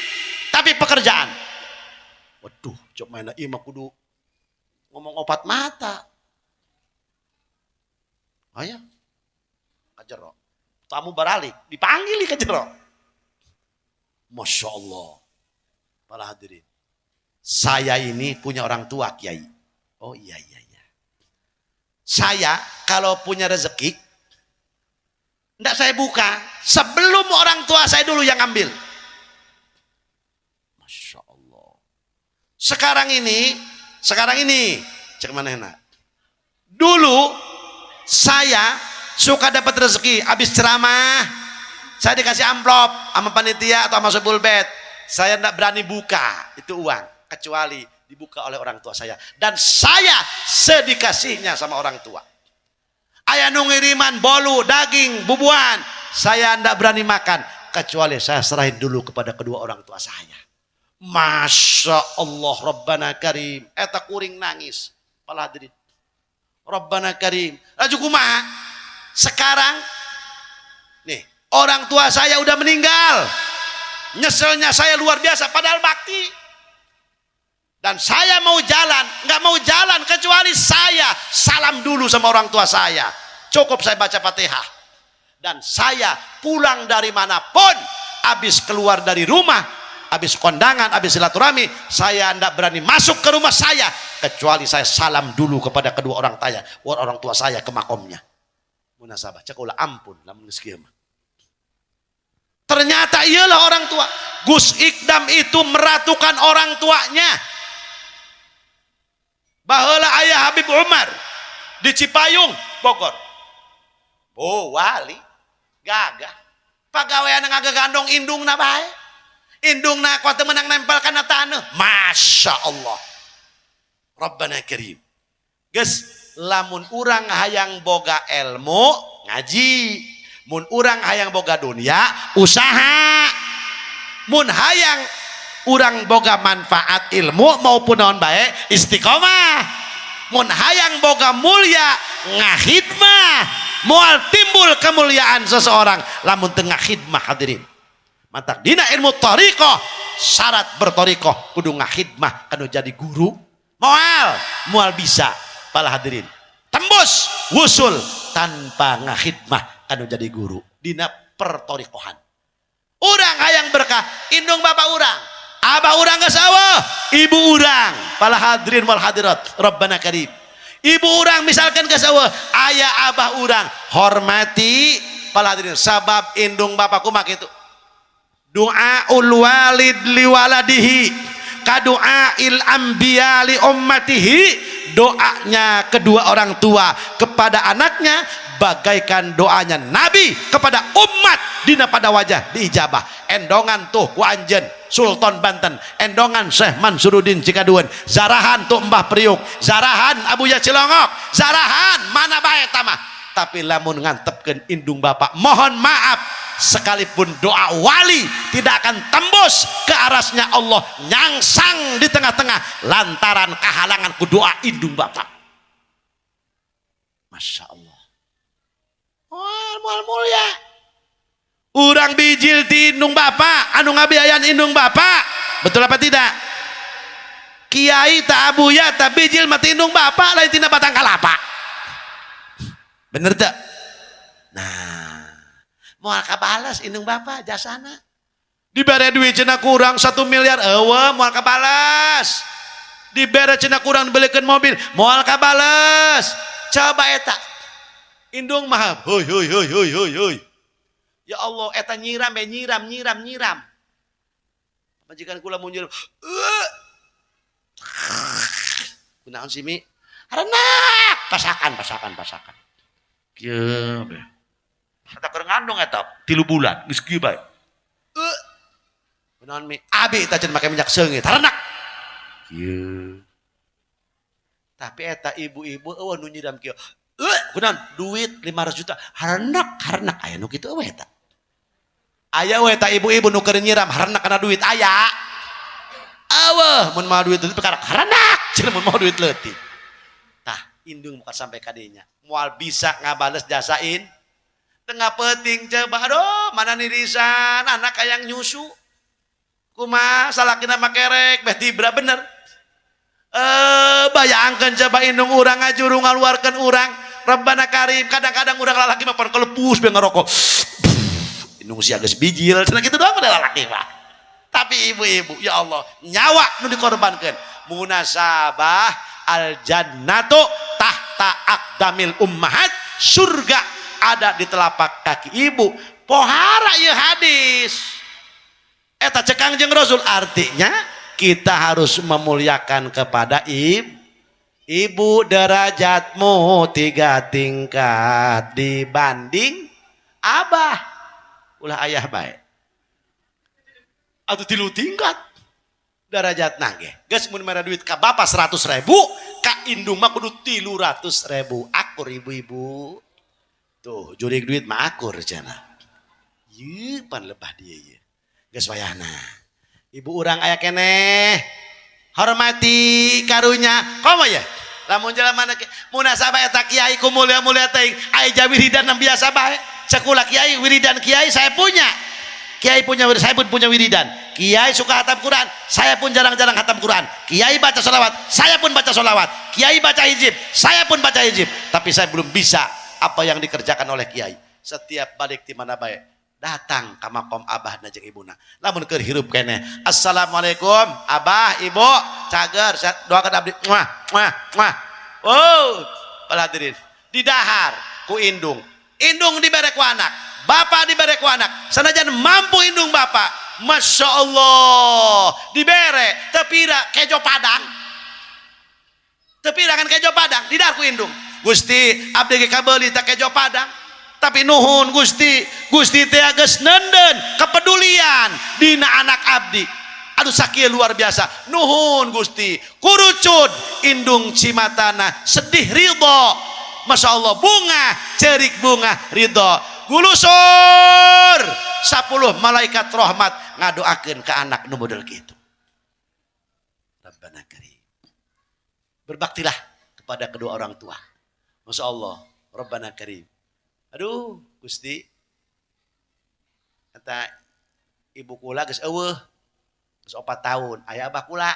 S1: tapi pekerjaan. Waduh, cok maina ieu mah kudu ngomong obat mata. Aya. Kajero. Tamu baralik, dipanggil ka jero. Masya Allah. Para hadirin. Saya ini punya orang tua, Kiai. Oh iya. Saya kalau punya rezeki, enggak saya buka. Sebelum orang tua saya dulu yang ambil. Masya Allah. Sekarang ini, cek mana enak. Dulu saya suka dapat rezeki, habis ceramah, saya dikasih amplop sama panitia atau sama sebul bed. Saya enggak berani buka itu uang, kecuali dibuka oleh orang tua saya. Dan saya sedikasihnya sama orang tua. Aya nu ngiriman bolu, daging, bubuhan, saya enggak berani makan, kecuali saya serahin dulu kepada kedua orang tua saya. Masya Allah, Rabbana Karim. Eta kuring nangis. Pala hadirin. Rabbana Karim. Laju kumaha? Sekarang, nih, orang tua saya udah meninggal. Nyeselnya saya luar biasa, padahal bakti. Dan saya mau jalan, nggak mau jalan kecuali saya salam dulu sama orang tua saya. Cukup saya baca Fatihah. Dan saya pulang dari manapun, habis keluar dari rumah, habis kondangan, habis silaturahmi, saya tidak berani masuk ke rumah saya kecuali saya salam dulu kepada kedua orang tua saya ke makomnya. Munasabah, cek ulah ampun, lamun geus kieu mah. Ternyata ialah orang tua. Gus Ikdam itu meratukan orang tuanya. Baheula aya Habib Umar di Cipayung, Bogor. Oh, wali gagah. Pagawean ngagagandong indungna bae. indungna kuat menang nempel kana taneuh. Masya Allah. Rabbana Karim. Geus, lamun urang hayang boga ilmu ngaji, mun urang hayang boga dunia usaha, mun hayang urang boga manfaat ilmu maupun naon bae istiqomah, mun hayang boga mulia ngahidmah, moal timbul kemuliaan seseorang lamun teu ngahidmah hadirin. Mantak dina ilmu thariqah syarat berthariqah kudu ngahidmah kanu jadi guru moal bisa para hadirin tembus wusul tanpa ngahidmah kanu jadi guru dina perthariqahan. Urang hayang berkah indung bapak urang, abah urang geus eueuh, ibu urang para hadirin wal hadirat Rabbana Karim. Ibu urang misalkan geus eueuh, aya abah urang hormati para hadirin sabab indung bapak kumaha kitu. Du'aul walid liwaladihi kadu'ail anbiya li ummatihi, doanya kedua orang tua kepada anaknya bagaikan doanya Nabi kepada umat dina pada wajah diijabah. Endongan tuh ku anjeun Sultan Banten, endongan Syekh Mansuruddin Cikadueun, zarahan tuh Mbah Priuk, zarahan Abuya Cilongok, zarahan mana bae tamah. Tapi lamun ngantepkeun indung bapak, mohon maaf, sekalipun doa wali tidak akan tembus ke arasnya Allah, nyangsang di tengah-tengah lantaran kehalangan ku doa indung bapak. Masya Allah. Moal mulia. Urang bijil di indung bapak, anu ngabiayan indung bapak, betul apa tidak? Kiai tak abuya tak bijil mati indung bapak lain tina batang kalapa. Bener tak? Nah, moal kabalas indung bapak jasana. Dibere duit cenah kurang 1 miliar, eueuh moal kabalas. Dibere cenah kurang dibelikeun mobil, moal kabalas. Coba eta. Indung mah heuy. Ya Allah, eta nyiram be nyiram. Majikan kula mun nyiram. Kunaon sih Mi? Harana pasakan. Kieu be. Eta keur ngandung eta 3 bulan geus kieu bae. Kunaon Mi? Abi eta cenah make minyak seungit. Harana. Kieu. Tapi eta ibu-ibu eueuh nu nyiram kieu. Kunaon? Duit 500 juta. Harana aya nu kitu eueuh eta. Aya we ta ibu-ibu nu keur nyiram harana kana duit aya. Eueuh mun mau duit leutik perkara harana, cenah mun mau duit leutik. Tah, indung muka sampai ka dinya. Moal bisa ngabales jasain. Tengah penting coba aduh mana nirisan anak hayang nyusu. Kumaha salakina makerek beh tibra bener. Bayangkeun coba indung urang ngajuru ngaluarkeun urang. Rabbana Karim, kadang-kadang urang lalaki mah pan kelepus be ngarokok. Indung sia geus bijil, cenah kitu doang pada lalaki mah. Tapi ibu-ibu, ya Allah, nyawa nu dikorbankeun. Munasabah al jannatu tahta aqdamil ummahat, surga ada di telapak kaki ibu. Pohara ieu hadis. Eta cek Kangjeng Rasul, artinya kita harus memuliakan kepada ibu. Derajatmu 3 tingkat dibanding abah. Ulah ayah baik atau 3 tingkat derajat nage. Geus mun mere duit ka bapak 100.000, ka indung mah kudu 300.000. Akur ibu-ibu. Tuh, jurig duit mah akur cenah. Ieu pan lebah dia ieu. Geus wayahna. Ibu urang aya keneh. Hormati karunya. Komo ya? Lamun jelema munasabah eta kiai ku mulia-mulia teuing, aya wiridan biasa bae. Sekolah kiai wiridan kiai saya punya. Kiai punya saya pun punya wiridan. Kiai suka hatam Quran, saya pun jarang-jarang hatam Quran. Kiai baca sholawat, saya pun baca sholawat. Kiai baca hizib, saya pun baca hizib. Tapi saya belum bisa apa yang dikerjakan oleh kiai. Setiap balik di mana baik datang ka makom abah jeung ibuna. Lamun keur hirup keneh. Assalamualaikum abah, ibu, cager, doakeun abdi. Muah. Oh, hadirin. Didahar ku indung. Indung dibere ku anak, bapak dibere ku anak. Sanajan mampu indung bapak, masya Allah dibere tepira kejo padang, tepira kan kejo padang didar ku indung. Gusti abdi ge kabeuli tak kejo padang. Tapi nuhun Gusti, Gusti teh geus nenden kepedulian dina anak abdi. Aduh sakieu luar biasa. Nuhun Gusti, kurucud indung cimatana sedih ridho. Masya Allah, bunga cerik bunga ridho. Gulusur 10 malaikat rahmat ngadoakeun ke anak nu model kitu. Rabbana karim. Berbaktilah kepada kedua orang tua. Masya Allah, Rabbana karim. Aduh Gusti, kata ibu kula geus eueuh, geus 4 tahun, aya abah kula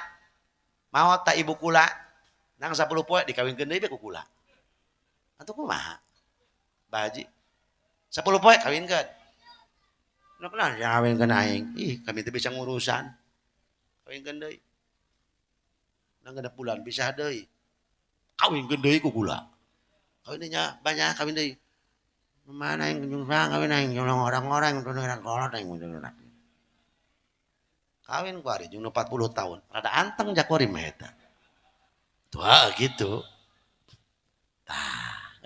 S1: maot ta ibu kula nang 10 poe dikawinkeun deui ku kula. Atuh kumaha? Baji 10 poe kawinkeun. Nu kenal ya kawinkeun aing. Ih, kami teh bisa ngurusan. Kawinkeun deui. Nang genep bulan bisa deui. Kawinkeun deui ku kula. Kawinnya banyak kawin deui. Mana yang nyurang kawin aing orang-orang kolot aing nyurang. Kawin ku ari jeung 40 tahun. Rada anteng jakori mah eta. Tuh gitu. Tah,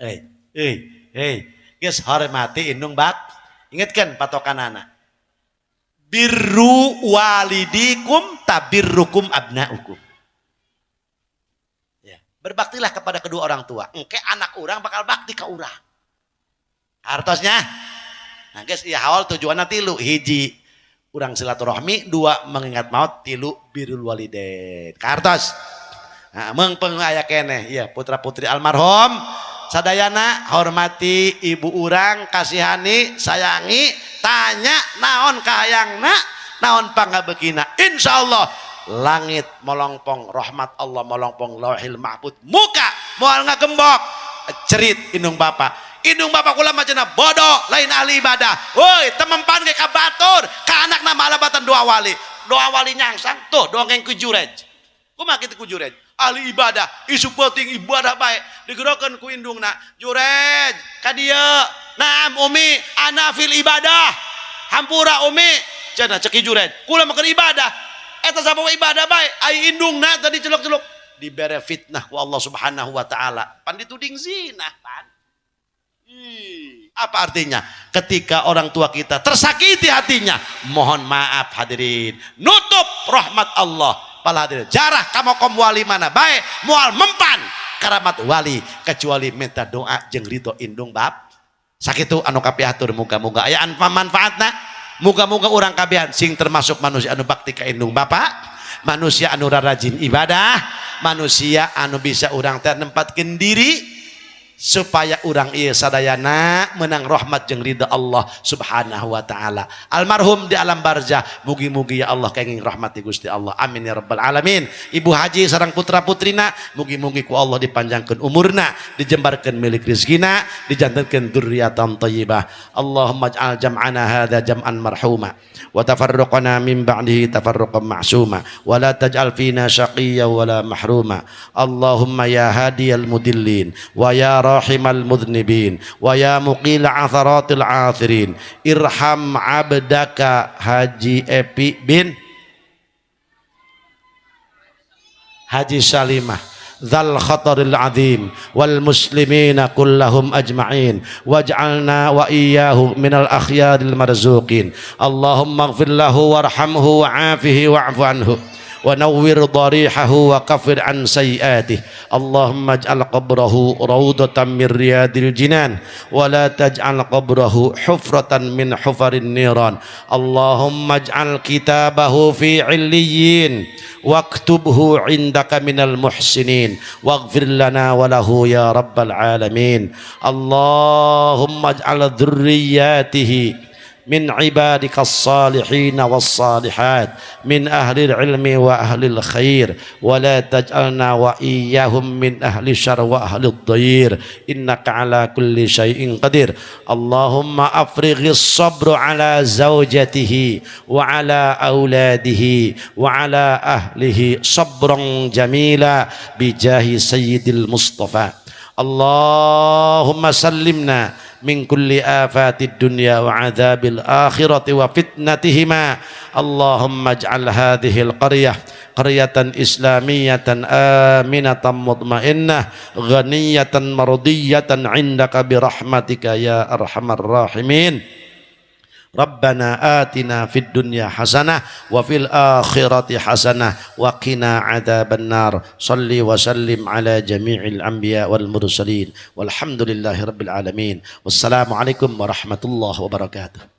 S1: geus hormati indung bak. Ingatkan patokanana. Birru walidikum tabirrukum abnaukum. Ya, berbaktilah kepada kedua orang tua. Engke anak urang bakal bakti ka urang. Hartosnya, nah guys, ya awal tujuannya 3, 1 urang silaturahmi, 2 mengingat maut, 3 birrul walidain. Kartos, nah, mengpeng aya keneh, ya putra putri almarhum, sadayana hormati ibu urang, kasihani, sayangi, tanya naon kahayangna, naon pangabekina. Insyaallah langit molongpong, rahmat Allah molongpong, lauhil mahfuz, muka moal ngagembok, cerit indung bapak. Indung bapak kula macana bodoh lain ahli ibadah. Woi temempan ke kabatur ka anak nama alabatan doa wali nyangsang tuh dongeng ku jurej. Kumaha kitu ku jurej? Ahli ibadah isu penting ibadah baik digerokeun ku indungna. Jurej ka dieu. Naam umi ana fil ibadah. Hampura umi cenah ceki jurej. Kula mah ibadah. Eta sapoe ibadah baik ai indungna tadi celuk-celuk dibere fitnah ku Allah Subhanahu wa taala. Pan dituding zina pan. Apa artinya? Ketika orang tua kita tersakiti hatinya, mohon maaf hadirin, nutup rahmat Allah. Pala hadirin, jarah kamu kom wali mana baik, mual mempan karamat wali kecuali minta doa jeung ridho indung bab. Sakitu anu kapiatur muga-muga aya manfaatna. Muga-muga urang kabehan sing termasuk manusia anu bakti ka indung bapak, manusia anu rajin ibadah, manusia anu bisa urang teh nempatkeun diri supaya urang ieu sadayana menang rahmat jeung ridha Allah Subhanahu wa taala. Almarhum di alam barzah, mugi-mugi ya Allah kenging rahmati Gusti Allah. Amin ya rabbal alamin. Ibu haji sareng putra-putrina, mugi-mugi ku Allah dipanjangkeun umurna, dijembarkeun milik rezekina, dijantankeun dzurriatan thayyibah. Allahumma ij'al jam'ana hadza jam'an marhuma wa tafarruqana min ba'dihi tafarruqan ma'suma wa la taj'al fina syaqiyyan wa la mahruma. Allahumma ya hadiyal mudillin wa ya rahimal mudhnibin wa ya muqila atharatil athirin irham abdaka Haji Epi bin Haji Salimah dzal khataril azim wal muslimina kullahum ajma'in waj'alna wa iyyahu minal akhyaril marzuqin. Allahumma ighfir lahu warhamhu wa'afihi wa'fu anhu wa nawwir dharihahu wa kafir an sayyi'atih. Allahumma ij'al qabrahu rawdatan min riyadil jinan wa la taj'al qabrahu hufratan min hufarin niran. Allahumma ij'al kitabahu fi 'illiyyin waktubhu 'indaka minal muhsinin waghfir lana wa lahu ya rabbal alamin. Allahumma ij'al dzurriyyatihi min ibadikas salihin was salihat min ahlil ilmi wa ahlil khair wa la taj'alna wa iyyahum min ahli syarr wa ahlid dhair innaka ala kulli syai'in qadir. Allahumma afrighis sabra ala zawjatihi wa ala auladihi wa ala ahlihi sabran jamila bijahi sayyidil mustafa. Allahumma sallimna min kulli afatid dunya wa adzabil akhirati wa fitnatihima. Allahumma ij'al hadhihi al-qaryah qaryatan islamiyatan aminatan mutmainnah ghaniyatan mardiyatan 'indaka bi rahmatika ya arhamar rahimin. Rabbana atina fid dunya hasanah wa fil akhirati hasanah wa qina adzabannar. Shalli wa sallim ala jami'il anbiya wal mursalin walhamdulillahi rabbil alamin. Wassalamu alaikum warahmatullahi wabarakatuh.